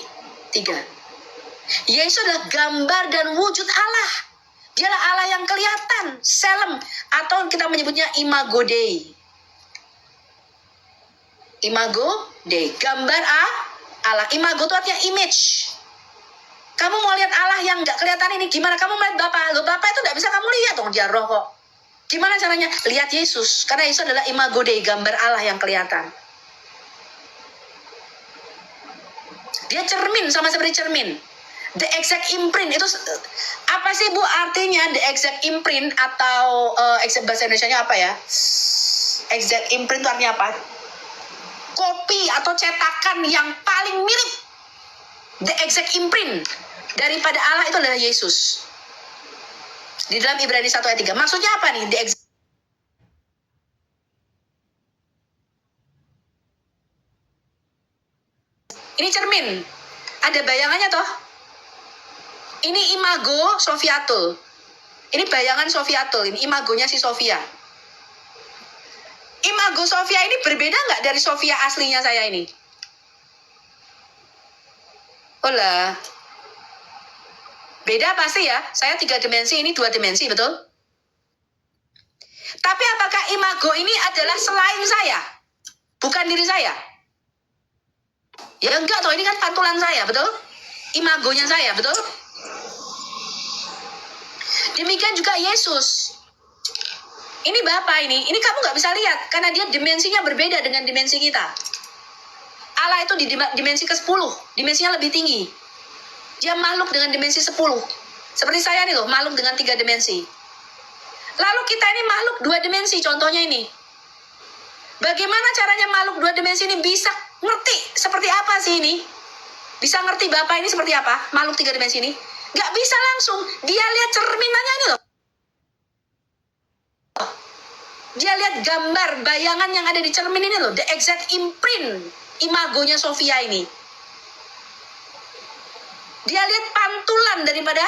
Yesus adalah gambar dan wujud Allah. Dialah Allah yang kelihatan, selem, atau kita menyebutnya imago Dei. Imago Dei, gambar Allah. Imago itu artinya image. Kamu mau lihat Allah yang nggak kelihatan ini, gimana kamu melihat Bapa? Loh, Bapa itu nggak bisa kamu lihat dong, dia roh kok. Gimana caranya? Lihat Yesus, karena Yesus adalah imago Dei, gambar Allah yang kelihatan. Dia cermin, sama seperti cermin. The exact imprint itu apa sih Bu artinya the exact imprint, atau exact bahasa Indonesianya apa ya? Exact imprint itu artinya apa? Kopi atau cetakan yang paling mirip. The exact imprint daripada Allah itu adalah Yesus. Di dalam Ibrani 1 ayat 3. Maksudnya apa nih? Ini cermin. Ada bayangannya toh? Ini imago Sofiatul. Ini bayangan Sofiatul. Ini imagonya si Sofia. Imago Sofia ini berbeda nggak dari Sofia aslinya saya ini? Olah. Beda pasti ya. Saya 3 dimensi, ini 2 dimensi, betul? Tapi apakah imago ini adalah selain saya? Bukan diri saya? Ya enggak toh, ini kan pantulan saya, betul? Imagonya saya, betul? Demikian juga Yesus. Ini Bapa ini kamu nggak bisa lihat karena dia dimensinya berbeda dengan dimensi kita. Allah itu di dimensi ke-10, dimensinya lebih tinggi. Dia makhluk dengan dimensi 10. Seperti saya nih loh, makhluk dengan 3 dimensi. Lalu kita ini makhluk 2 dimensi, contohnya ini. Bagaimana caranya makhluk 2 dimensi ini bisa ngerti seperti apa sih ini? Bisa ngerti Bapak ini seperti apa? Makhluk 3 dimensi ini? Nggak bisa langsung. Dia lihat cerminannya ini loh. Dia lihat gambar, bayangan yang ada di cermin ini loh. The exact imprint, imagonya Sofia ini. Dia lihat pantulan daripada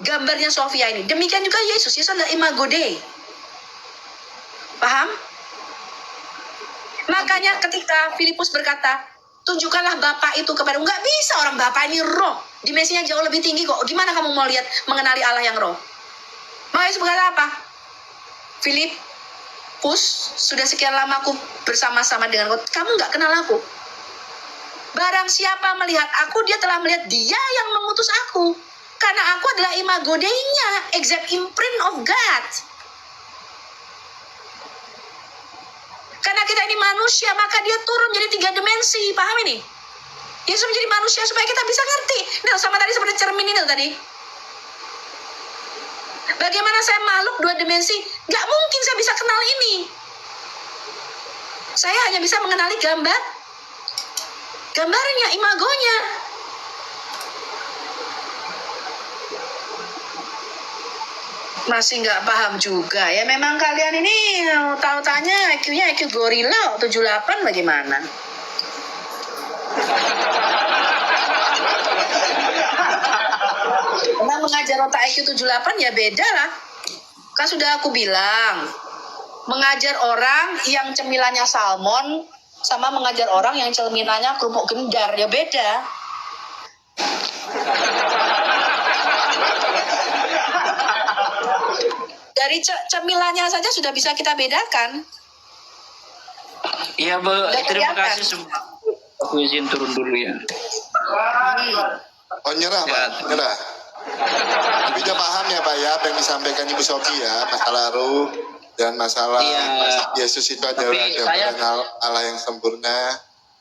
gambarnya Sofia ini. Demikian juga Yesus. Yesus adalah imago Dei. Paham? Makanya ketika Filipus berkata, tunjukkanlah Bapa itu kepada, nggak bisa, orang Bapa ini roh. Dimensinya jauh lebih tinggi kok. Gimana kamu mau lihat, mengenali Allah yang roh? Maka Yesus berkata apa? Filipus, sudah sekian lama aku bersama-sama dengan kau. Kamu nggak kenal aku. Barang siapa melihat aku, dia telah melihat dia yang mengutus aku. Karena aku adalah imago Dei-nya, exact imprint of God. Karena kita ini manusia, maka dia turun jadi 3 dimensi. Paham ini? Yesus menjadi manusia supaya kita bisa ngerti. Nah, sama tadi seperti cermin ini tadi. Bagaimana saya makhluk 2 dimensi? Gak mungkin saya bisa kenal ini. Saya hanya bisa mengenali gambarnya, imagonya. Masih nggak paham juga ya. Memang kalian ini tahu-tanya IQ-nya IQ gorila 78 bagaimana? Karena mengajar otak IQ 78 ya beda lah. Kan sudah aku bilang, mengajar orang yang cemilannya salmon sama mengajar orang yang cemilannya kerupuk gendar ya beda. Dari cemilannya saja sudah bisa kita bedakan. Iya, Bu. Terima kasih semua. Aku izin turun dulu ya. Oh, nyerah Pak, nyerah. Tapi udah paham ya Pak ya, apa yang disampaikan Ibu Sofi ya, masalah ruh. Dan masalah Iya. Yesus itu adalah gambaran Allah yang sempurna.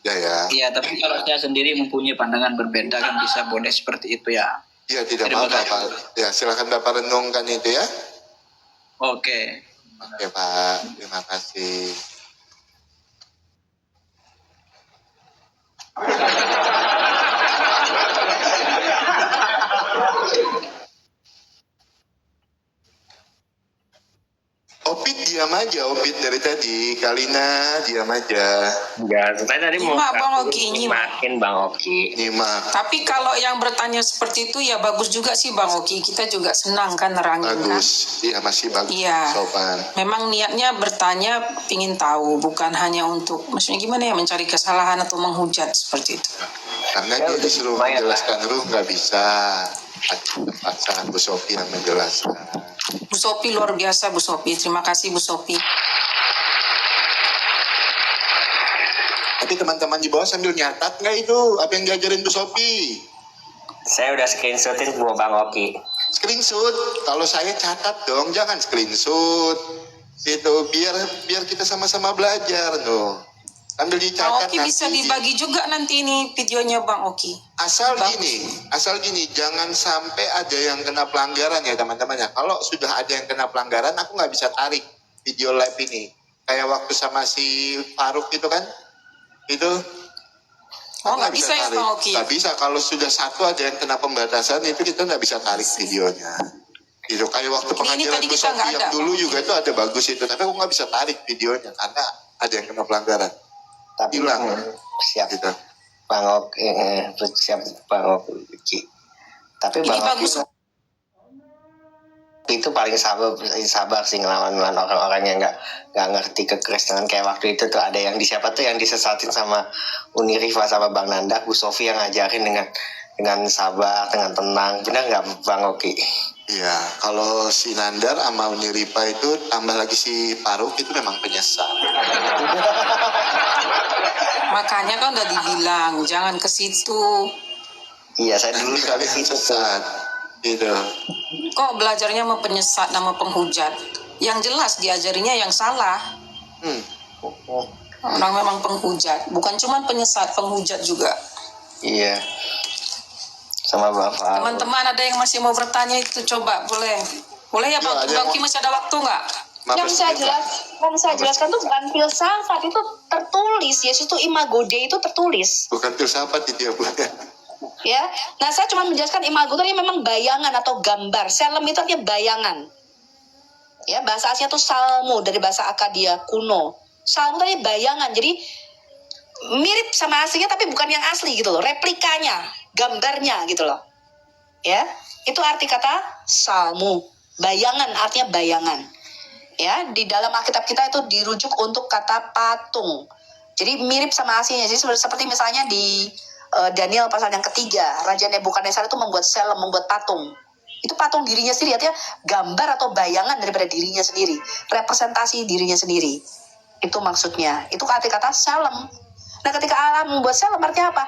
Ya. Iya, tapi kalau saya sendiri mempunyai pandangan berbeda kan bisa boleh seperti itu ya. Ya tidak Terima apa-apa kasih. Pak. Ya silakan Bapak renungkan itu ya. Oke. Oke Pak, terima kasih. Opit diam aja, Opit dari tadi. Kalina diam aja. Enggak, saya tadi mau Nyimak, Bang Oki, nyimak. makin Bang Oki. Nyimak. Tapi kalau yang bertanya seperti itu ya bagus juga sih Bang Oki. Kita juga senang kan nerangin kan. Bagus. Iya masih bagus. Iya. Sopan. Memang niatnya bertanya pingin tahu, bukan hanya untuk maksudnya gimana ya mencari kesalahan atau menghujat seperti itu. Karena Ya, dia udah disuruh lumayan, menjelaskan ruh nggak bisa. Terpaksa Bu Sophie yang menjelaskan. Bu Sophie luar biasa Bu Sophie. Terima kasih Bu Sophie. Tapi teman-teman di bawah sambil nyatat nggak itu apa yang diajarin Bu Sophie? Saya udah screenshotin buat Bang Oki. Screenshot. Kalau saya catat dong, jangan screenshot. Itu biar kita sama-sama belajar loh. Ambil Bang dicatat Oki bisa dibagi juga nanti ini videonya Bang Oki. Asal Bagus. gini, jangan sampai ada yang kena pelanggaran ya teman-teman ya. Kalau sudah ada yang kena pelanggaran, aku nggak bisa tarik video live ini. Kayak waktu sama si Faruk itu kan, itu. Oh nggak bisa ya Bang Oki? Nggak bisa, kalau sudah satu ada yang kena pembatasan, itu kita nggak bisa tarik videonya. Gitu, kayak waktu Ini pengajaran tadi Bu kita nggak Sophie yang ada, dulu Bang. juga itu ada bagus itu. Tapi aku nggak bisa tarik videonya, karena ada yang kena pelanggaran. Tapi Hilang. siap Gitu. Bang Oki, siap Bang Oki. Tapi Ini Bang Oki bagus. itu paling sabar sih ngelawan orang-orang yang nggak ngerti kekristenan. Kayak waktu itu tuh ada yang siapa tuh yang disesatin sama Uni Rifa sama Bang Nanda, Bu Sophie yang ngajarin dengan sabar, dengan tenang. Benar nggak Bang Oki? Iya, kalau si Nandar sama Uni Ripa itu tambah lagi si Faruk itu memang penyesal. Makanya kan udah dibilang jangan ke situ. Iya, saya dulu Nanti kalian itu sesat. Gitu. Kok belajarnya sama penyesat nama penghujat? Yang jelas diajarinya yang salah. Hmm. Orang memang penghujat, bukan cuma penyesat, penghujat juga. Iya. Sama Bapak. Teman-teman ada yang masih mau bertanya itu coba boleh ya Bang, ada Bang yang Ki masih ada waktu nggak? Yang saya jelaskan tuh bukan filsafat, itu tertulis. Yesus itu imago Dei itu tertulis. Bukan filsafat itu ya Bu. Ya, nah saya cuma menjelaskan imago tadi memang bayangan atau gambar. Selem itu artinya bayangan. Ya, bahasa aslinya tuh salmo dari bahasa Akadia kuno. Salmo tadi bayangan, jadi mirip sama aslinya tapi bukan yang asli gitu loh. Replikanya, gambarnya gitu loh. Ya, itu arti kata salmo. Bayangan artinya bayangan. Ya, di dalam Alkitab kita itu dirujuk untuk kata patung. Jadi mirip sama aslinya. Jadi seperti misalnya di Daniel pasal yang ketiga, Raja Nebukadnezar itu membuat selem, membuat patung. Itu patung dirinya sendiri, artinya gambar atau bayangan daripada dirinya sendiri, representasi dirinya sendiri. Itu maksudnya. Itu arti kata selem. Nah, ketika Allah membuat selem artinya apa?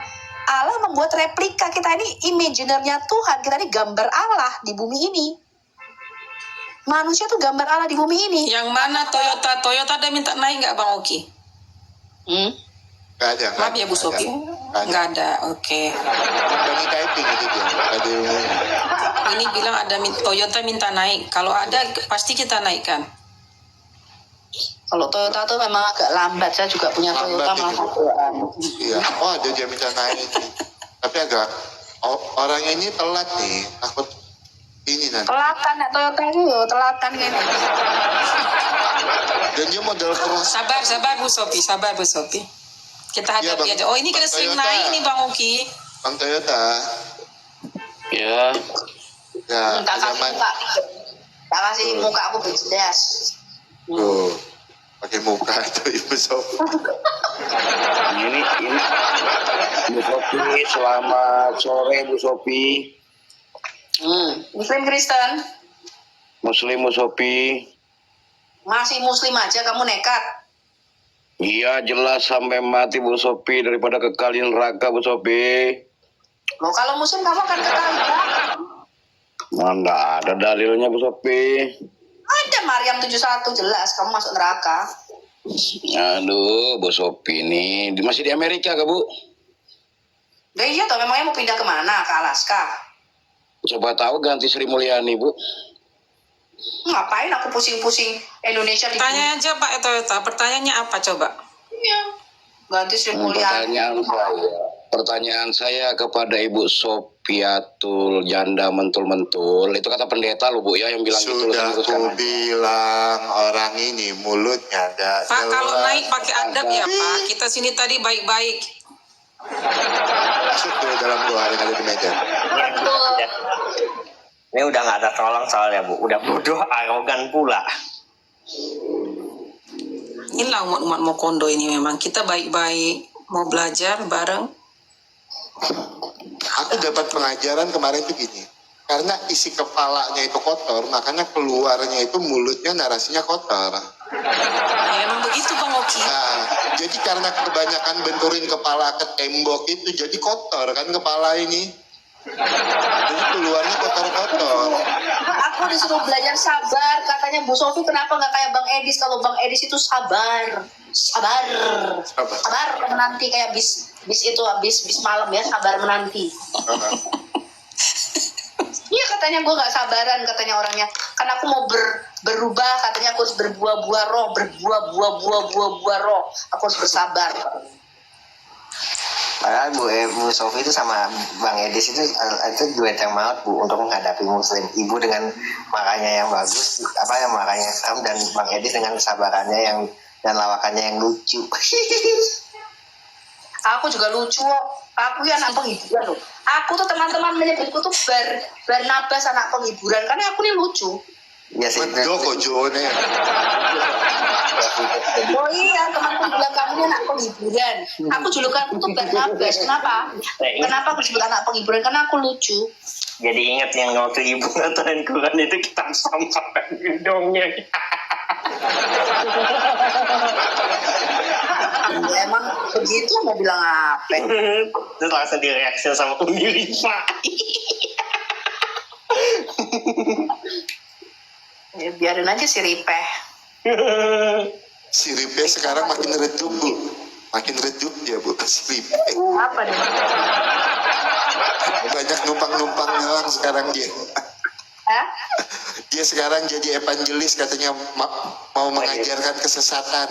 Allah membuat replika, kita ini imaginernya Tuhan, kita ini gambar Allah di bumi ini. Manusia tuh gambar Allah di bumi ini. Yang mana Toyota? Toyota ada minta naik nggak Bang Oki? Gak ada. Maaf ya Bu Sophie. Nggak ada, oke. Lagi typing itu dia. Ada Ini bilang ada Toyota minta naik. Kalau ada pasti kita naikkan. Kalau Toyota tuh memang agak lambat, saya juga punya Toyota Lambat malah itu. Iya. Oh ada dia minta naik. Tapi agak orangnya ini telat nih. Takut ini nanti. telatan ya Toyota itu yo, telatan ini. Dan dia model cross. Sabar Bu Sophie. Kita Iya, hadapi Bang. aja. Oh ini kita Bang sering Toyota. naik nih Bang Oki. Bang Toyota. Ya, Ya, Tak kasih zaman muka, tak kasih muka aku bisnis. tuh pakai muka itu Ibu Sophie. ini Bu Sophie, selamat sore Bu Sophie. Muslim Kristen, Muslim Bu Sophie. masih Muslim aja kamu nekat. Iya jelas sampai mati Bu Sophie daripada kekal di neraka Bu Sophie. Loh kalau Muslim kamu akan kekal. Mana ada dalilnya Bu Sophie. Ada Maryam 71 jelas kamu masuk neraka. Aduh, Bu Sophie ini masih di Amerika kah, Bu? Nah, iya toh memangnya mau pindah kemana? Ke Alaska? Coba tahu ganti Sri Mulyani, Bu. Ngapain aku pusing-pusing Indonesia di Tanya aja Pak Eta, pertanyaannya apa coba? Iya. Ganti Sri Mulyani. Pertanyaan saya kepada Ibu Sofiatul Janda Mentul-Mentul, itu kata pendeta loh Bu ya yang bilang gitu. Sudah aku bilang orang ini mulutnya ada. Pak kalau naik pakai adab ya Pak, kita sini tadi baik-baik. Masuk ke dalam doa yang ada di meja. Ini udah nggak ada tolong soalnya Bu, udah bodoh arogan pula. Inilah umat-umat Mokondo ini memang, kita baik-baik, mau belajar bareng. Aku dapat pengajaran kemarin itu gini. Karena isi kepalanya itu kotor, makanya keluarnya itu mulutnya narasinya kotor. Ya, emang begitu Bang Oki. Nah, jadi karena kebanyakan benturin kepala ke tembok itu jadi kotor kan kepala ini. Jadi keluarnya kotor-kotor. Aku disuruh belajar sabar. Katanya Bu Sofi kenapa nggak kayak Bang Edis? Kalau Bang Edis itu sabar. Sabar menanti kayak bis malam ya, sabar menanti. Iya katanya gue nggak sabaran katanya orangnya. Karena aku mau berubah katanya aku harus berbuah-buah roh, berbuah-buah roh. Aku harus bersabar. Padahal Bu Sofi itu sama Bang Edis itu duet yang maut Bu untuk menghadapi Muslim. Ibu dengan marahnya yang bagus, marahnya serem, dan Bang Edis dengan kesabarannya dan lawakannya yang lucu. Aku juga lucu kok. Aku ya anak penghiburan loh. Aku tuh teman-teman menyebutku tuh Barnabas anak penghiburan karena aku ini lucu. Ya sih. Betul kok Jone. Oh iya, temanku bilang kamu ini anak penghiburan. Aku julukanku tuh Barnabas. Kenapa? Kenapa aku disebut anak penghiburan? Karena aku lucu. Jadi ingat yang waktu Ibu ngatakan Quran itu kita sampah gedongnya. Emang begitu mau bilang apa? Terus langsung direaksi sama Umi Rifa. Ya, biarin aja si Ripeh. Si Ripe sekarang makin redup Bu. Makin redup ya Bu si Ripe. Apa nih? Banyak numpang-numpang nyelang sekarang dia. Hah? Dia sekarang jadi evangelis katanya mau mengajarkan kesesatan.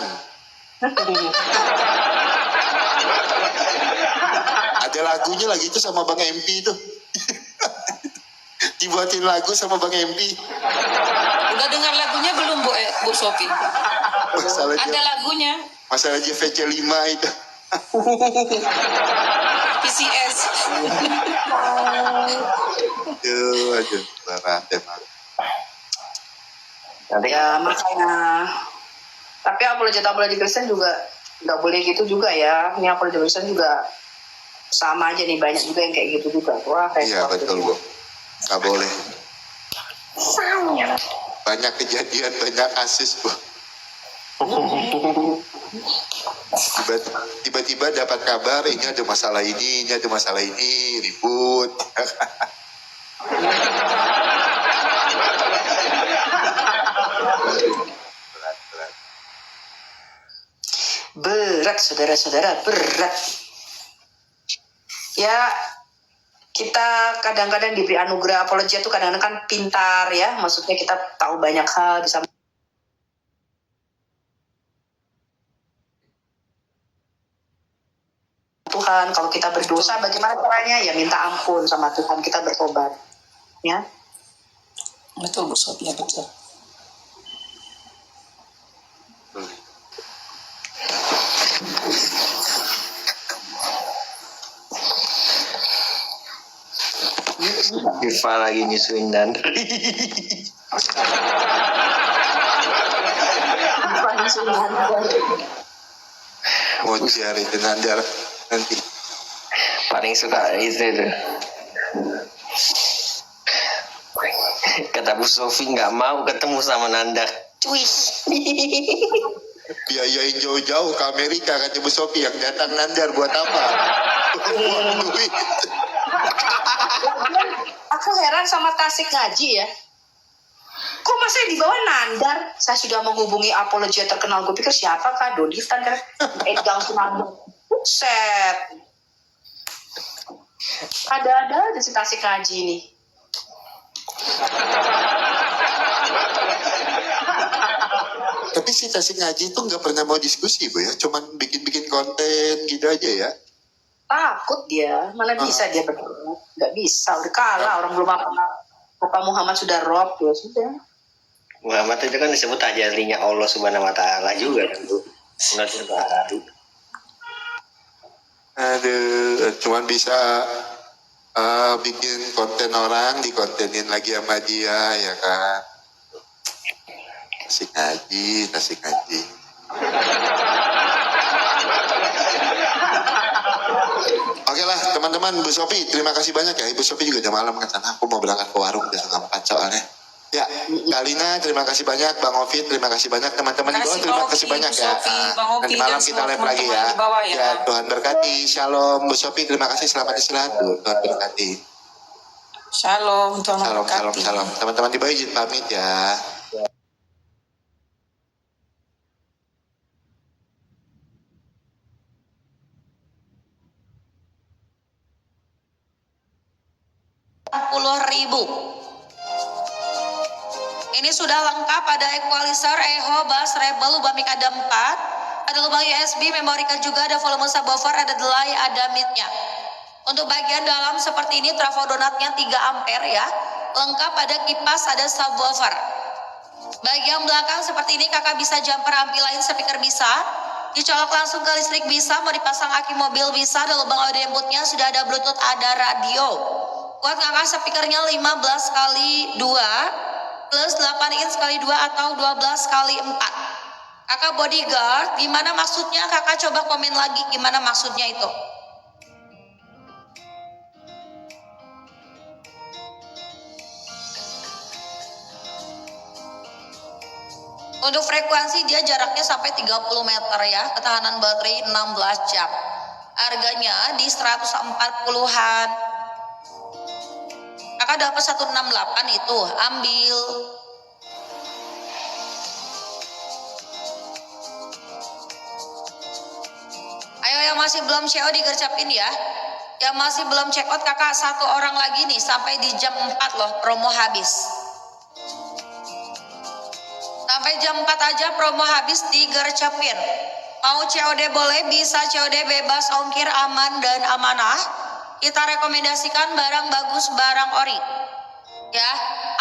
Ada lagunya lagi itu sama Bang MP itu. Dibuatin lagu sama Bang MP. Udah dengar lagunya belum Bu Sofi? Ada lagunya. Masalah JVC 5 itu. PCS. Aduh, parah emang. Nanti Ya makanya. Tapi apologi Kristen juga nggak boleh gitu juga ya. Ini apologi Kristen juga sama aja nih, banyak juga yang kayak gitu juga. Wah, Iya betul Bu. Gak boleh. Banyak kejadian, banyak kasus Bu. Tiba-tiba dapat kabar ini ada masalah ini ada masalah ini, ribut. berat saudara-saudara, berat. Ya, kita kadang-kadang diberi anugerah apologia itu kadang-kadang kan pintar ya. Maksudnya kita tahu banyak hal, bisa Tuhan. Kalau kita berdosa, bagaimana caranya? Ya minta ampun sama Tuhan, kita bertobat. Ya. Betul Bu Sofi, ya betul. Rifa lagi nyusuin dan Mau cari Nandar nanti. paling suka itu. Kata Bu Sofi nggak mau ketemu sama Nanda. Cuy. Biayain jauh-jauh ke Amerika kata Bu Sofi, yang datang Nandar buat apa? Buang duit. Aku heran sama Tasik ngaji ya. Kok masih di bawah Nandar? Saya sudah menghubungi apologia terkenal. Gue pikir siapakah? Dodiftan kan? Edgang Sunandar. Buset. Ada di Tasik Haji nih. Tapi si Tasik Ngaji itu nggak pernah mau diskusi, Bu ya. Cuman bikin-bikin konten gitu aja ya. Takut dia. Mana bisa dia berdebat? Nggak bisa. Udah kalah. Orang belum apa. Bapak Muhammad sudah rob. Ya sudah. Muhammad itu kan disebut tajalinya Allah Subhanahu Wa Taala juga kan Bu. Menurut Baru. Aduh, cuman bisa bikin konten orang, dikontenin lagi sama dia, ya kan. Tasik Ngaji. Oke lah teman-teman, Bu Sophie, terima kasih banyak ya. Ibu Sophie juga udah malam kan sana. Aku mau berangkat ke warung udah setengah 4 soalnya. Ya, Kalina terima kasih banyak, Bang Ovid terima kasih banyak, teman-teman di bawah terima kasih banyak ya. Nanti malam kita live lagi ya. Ya, Tuhan berkati. Shalom Bu Sophie, terima kasih, selamat istirahat Bu. Tuhan berkati. Shalom, Tuhan memberkati. Salam. Teman-teman di bawah izin pamit ya. Ribu. Ini sudah lengkap, ada equalizer, echo, bass, rebel, lubang mic ada 4, ada lubang USB, memori card juga, ada volume subwoofer, ada delay, ada mid-nya. Untuk bagian dalam seperti ini, trafo donatnya 3 ampere ya. Lengkap, ada kipas, ada subwoofer. Bagian belakang seperti ini, kakak bisa jumper ampi lain, speaker bisa. Dicolok langsung ke listrik bisa, mau dipasang aki mobil bisa, ada lubang audio inputnya, sudah ada bluetooth, ada radio. Kuat kakak speakernya 15 kali 2 plus 8 inch kali 2 atau 12 kali 4. Kakak bodyguard, gimana maksudnya? Kakak coba komen lagi gimana maksudnya itu. Untuk frekuensi dia jaraknya sampai 30 meter ya, ketahanan baterai 16 jam. Harganya di 140-an. Kakak dapat 168 itu, ambil. Ayo yang masih belum CO digercapin ya. Yang masih belum check out kakak 1 orang lagi nih sampai di jam 4 loh promo habis. Sampai jam 4 aja promo habis digercapin. Mau COD boleh, bisa COD bebas, ongkir aman dan amanah. Kita rekomendasikan barang bagus, barang ori. Ya,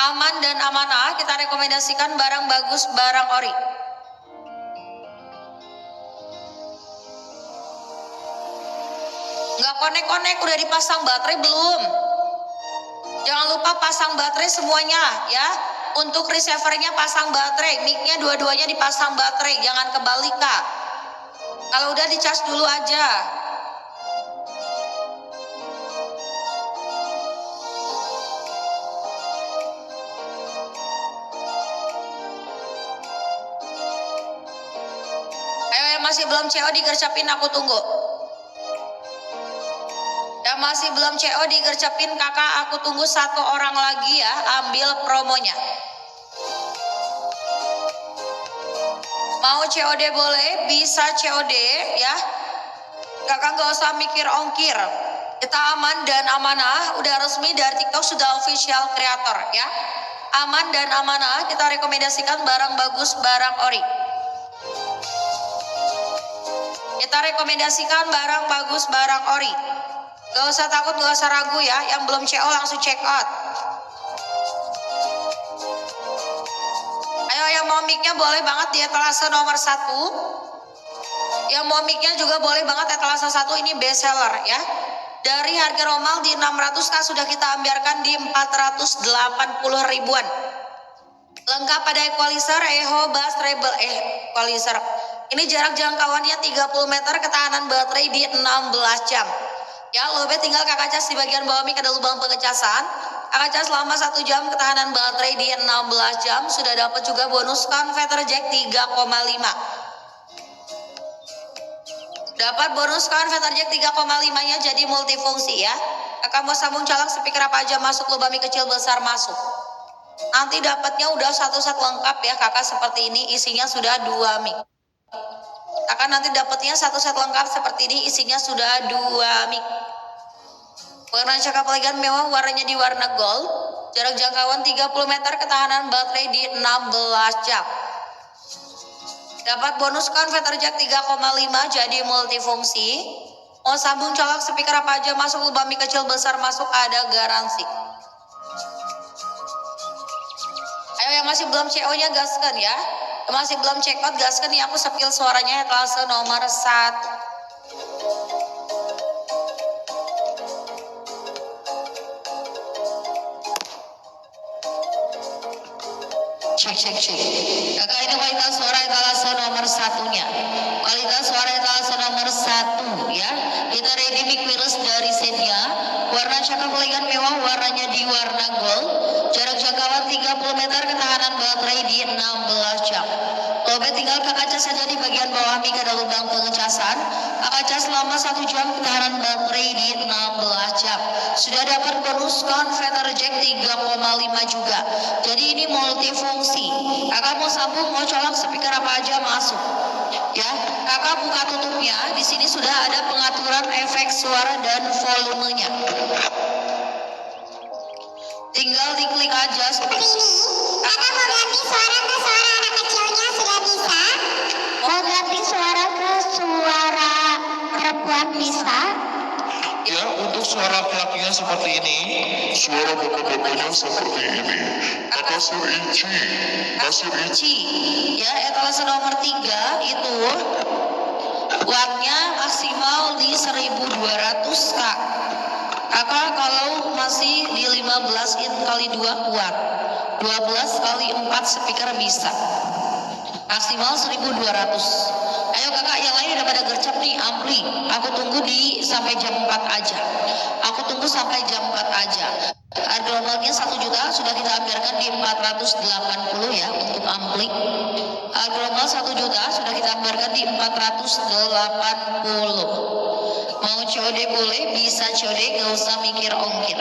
aman dan amanah, kita rekomendasikan barang bagus, barang ori. Nggak konek-konek, udah dipasang baterai belum? Jangan lupa pasang baterai semuanya ya. Untuk receivernya pasang baterai, mic-nya dua-duanya dipasang baterai, jangan kebalik kak. Kalau udah dicas dulu aja. Ayo yang masih belum CO digercapin, aku tunggu. Yang masih belum CO digercapin kakak, aku tunggu 1 orang lagi ya, ambil promonya. Mau COD boleh, bisa COD ya. Kakak nggak usah mikir ongkir. Kita aman dan amanah, udah resmi dari TikTok, sudah official creator ya. Aman dan amanah, kita rekomendasikan barang bagus, barang ori. Kita rekomendasikan barang bagus, barang ori. Gak usah takut, gak usah ragu ya. Yang belum CO langsung check out. Ayo yang mau mic-nya boleh banget di etalase nomor 1. Yang mau mic-nya juga boleh banget etalase 1, ini best seller ya. Dari harga normal di 600 sudah kita ambiarkan di 480 ribuan. Lengkap pada equalizer, echo, bass, treble, equalizer. Ini jarak jangkauannya 30 meter, ketahanan baterai di 16 jam. Ya, lobet tinggal kakak cas di bagian bawah mic ada lubang pengecasan. Kakak cas selama 1 jam, ketahanan baterai di 16 jam. Sudah dapat juga bonus converter jack 3,5. Dapat bonus converter jack 3,5-nya jadi multifungsi ya. Kakak mau sambung colok speaker apa aja masuk, lubang mic kecil besar masuk. Nanti dapatnya udah satu set lengkap ya kakak seperti ini, isinya sudah 2 mic. Kakak nanti dapatnya satu set lengkap seperti ini, isinya sudah 2 mic. Warna cakap elegan mewah, warnanya di warna gold. Jarak jangkauan 30 meter, ketahanan baterai di 16 jam. Dapat bonus converter jack 3,5 jadi multifungsi. Mau sambung colok speaker apa aja masuk, lubang mic kecil besar masuk, ada garansi. Ayo yang masih belum CO-nya gaskan ya. Yang masih belum check out gaskan nih, aku sepil suaranya etalase nomor 1. Cek. Kakak ini kualitas suara etalase nomor 1-nya. Kualitas suara etalase nomor 1 ya. Kita ready mic wireless dari setnya. Warna cakap elegan mewah, warnanya di warna gold. Jarak jangkauan 30 meter, ketahanan baterai di 16 jam. Lobet tinggal kakak cas saja di bagian bawah mic ada lubang pengecasan. Kakak cas selama 1 jam, ketahanan baterai di 16 jam. Sudah dapat bonus converter jack 3,5 juga. Jadi ini multifungsi. Kakak mau sambung, mau colok speaker apa aja masuk. Ya, kakak buka tutupnya. Di sini sudah ada pengaturan efek suara dan volumenya. Tinggal diklik aja seperti ini. Kakak mau ganti suara ke suara anak kecilnya sudah bisa. Mau ganti suara ke suara perempuan bisa. Ya, untuk suara laki-lakinya seperti ini, suara bapak-bapaknya seperti ini. Kasir Ici. Ya, etalase nomor 3 itu wattnya maksimal di 1200 kak. Kakak kalau masih di 15 in kali 2 watt, 12 kali 4 speaker bisa. Maksimal 1200. Ayo kakak yang lain udah pada gercep nih ampli. Aku tunggu sampai jam 4 aja. Harga normalnya 1 juta sudah kita ambilkan di 480 ya untuk ampli. Harga normal 1 juta sudah kita ambilkan di 480. Mau COD boleh, bisa COD, gak usah mikir ongkir.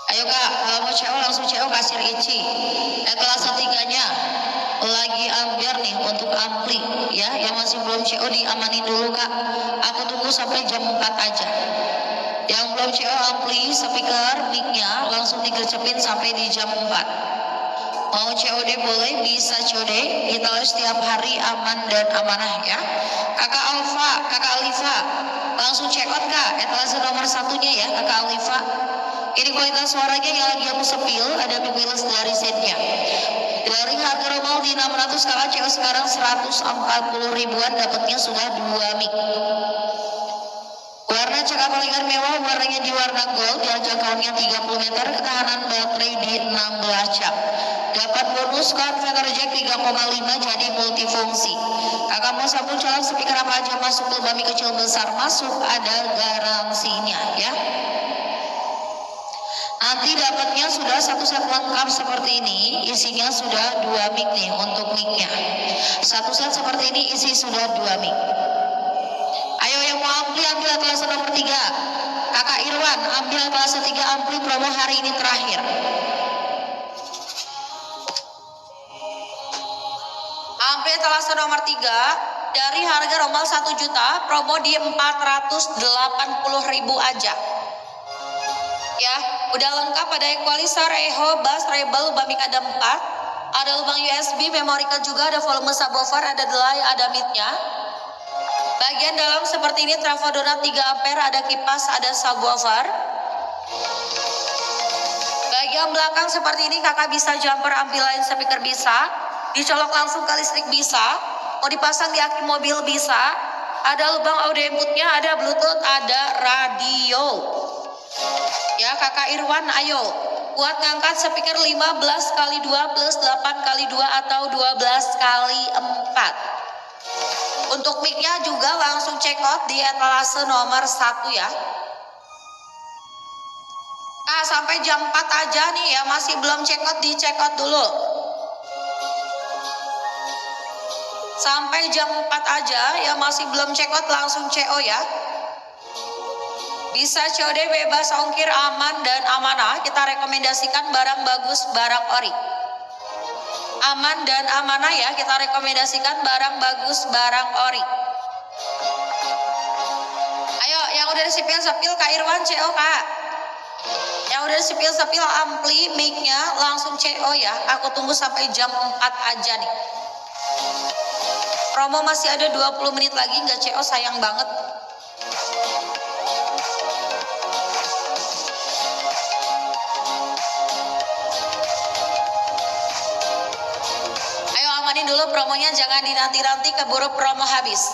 Ayo kak, kalau mau CO langsung CO kasir Ici. Etalase 3-nya lagi ambiar nih untuk ampli ya, yang masih belum CO diamanin dulu kak. Aku tunggu sampai jam 4 aja. Yang belum CO ampli, speaker, mic-nya langsung digercepin sampai di jam 4. Mau COD boleh, bisa COD. Kita setiap hari aman dan amanah ya. Kakak Alifa, langsung check out kak. Etalase nomor 1-nya ya kakak Alifa. Ini kualitas suaranya yang lagi aku sepil, ada mic wireless dari setnya. Dari harga normal di 600, kakak CO sekarang 140 ribuan, dapatnya sudah 2 mic. Warna cakap elegan mewah, warnanya di warna gold, jarak jangkauannya 30 meter, ketahanan baterai di 16 jam. Dapat bonus converter jack 3,5 jadi multifungsi. Kakak mau sambung colok speaker apa aja masuk, lubang mic kecil besar masuk, ada garansinya ya. Nanti dapatnya sudah satu set lengkap seperti ini, isinya sudah 2 mic nih untuk mic-nya. Satu set seperti ini isi sudah 2 mic. Ayo yang mau ampli ambil etalase nomor 3. Kakak Irwan ambil etalase 3 ampli promo hari ini terakhir. Ampli etalase nomor 3 dari harga normal 1 juta, promo di 480 ribu aja. Ya, udah lengkap, ada equalizer, echo, bass, treble, lubang mic ada 4. Ada lubang USB, memory card juga, ada volume subwoofer, ada delay, ada mid-nya. Bagian dalam seperti ini, trafo donat 3 ampere, ada kipas, ada subwoofer. Bagian belakang seperti ini, kakak bisa jumper, ambil-lain speaker bisa, dicolok langsung ke listrik bisa, mau dipasang di aki mobil bisa. Ada lubang audio inputnya, ada bluetooth, ada radio. Ya kakak Irwan, ayo buat ngangkat speaker 15 kali 2 plus 8 kali 2 atau 12 kali 4. Untuk mic-nya juga langsung check out di etalase nomor 1 ya. Sampai jam 4 aja nih ya, masih belum check out, di check out dulu. Sampai jam 4 aja ya, masih belum check out langsung CO ya. Bisa COD bebas ongkir, aman dan amanah. Kita rekomendasikan barang bagus, barang ori. Aman dan amanah ya, kita rekomendasikan barang bagus, barang ori. Ayo, yang udah sepil-sepil Kak Irwan CO Kak. Yang udah sepil-sepil ampli mic-nya langsung CO ya. Aku tunggu sampai jam 4 aja nih. Promo masih ada 20 menit lagi, nggak CO sayang banget. Ayo amanin dulu promonya, jangan dinanti-nanti keburu promo habis.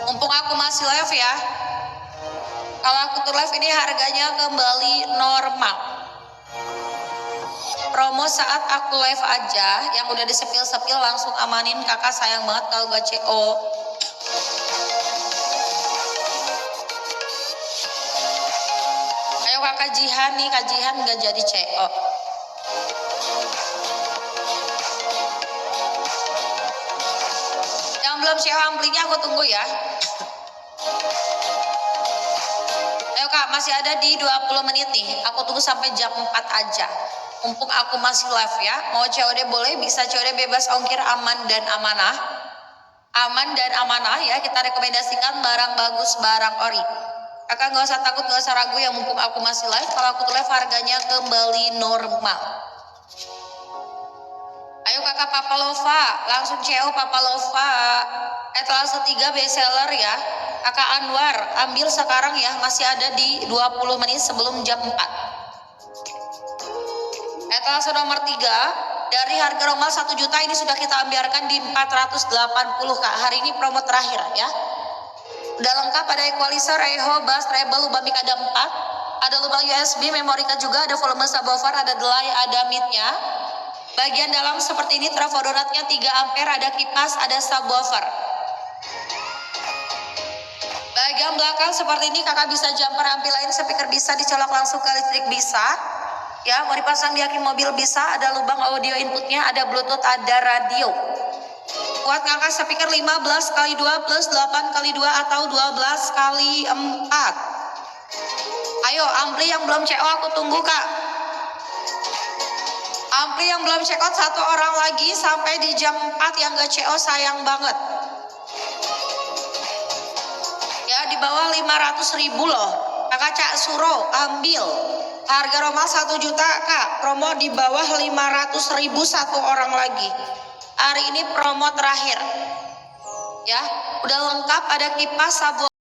Mumpung aku masih live ya. Kalau aku tuh live ini harganya kembali normal. Promo saat aku live aja, yang udah disepil-sepil langsung amanin, kakak sayang banget kalau gak CO. Ayo kakak Jihan nih, kak Jihan gak jadi CO. Yang belum CO amplinya aku tunggu ya. Ayo kak, masih ada di 20 menit nih. Aku tunggu sampai jam 4 aja. Mumpung aku masih live ya. Mau COD boleh, bisa COD bebas ongkir, aman dan amanah. Aman dan amanah ya, kita rekomendasikan barang bagus, barang ori. Kakak gak usah takut, gak usah ragu ya, mumpung aku masih live. Kalau aku tuh live harganya kembali normal. Ayo kakak Papalova, langsung CO Papalova. Etalase 3 bestseller ya. Kakak Anwar, ambil sekarang ya, masih ada di 20 menit sebelum jam 4. Etalase nomor 3, dari harga normal 1 juta ini sudah kita ambiarkan di 480 kak. Hari ini promo terakhir ya. Udah lengkap, ada equalizer, echo, bass, treble, lubang mic ada 4. Ada lubang USB, memori card juga, ada volume subwoofer, ada delay, ada mid-nya. Bagian dalam seperti ini, trafo donatnya 3 ampere, ada kipas, ada subwoofer. Bagian belakang seperti ini, kakak bisa jumper, ampilain, speaker bisa dicolok langsung ke listrik bisa. Ya, mau dipasang di aki mobil bisa, ada lubang audio inputnya, ada bluetooth, ada radio. Kuat ngangkat speaker 15x2 plus 8x2 atau 12x4. Ayo, ampli yang belum CO aku tunggu kak. Ampli yang belum check out 1 orang lagi sampai di jam 4 yang gak CO sayang banget. Ya, di bawah 500.000 loh. Kakak Cak Suro, ambil. Harga normal 1 juta kak, promo di bawah 500.000 1 orang lagi. Hari ini promo terakhir. Ya, udah lengkap, ada kipas, sabun.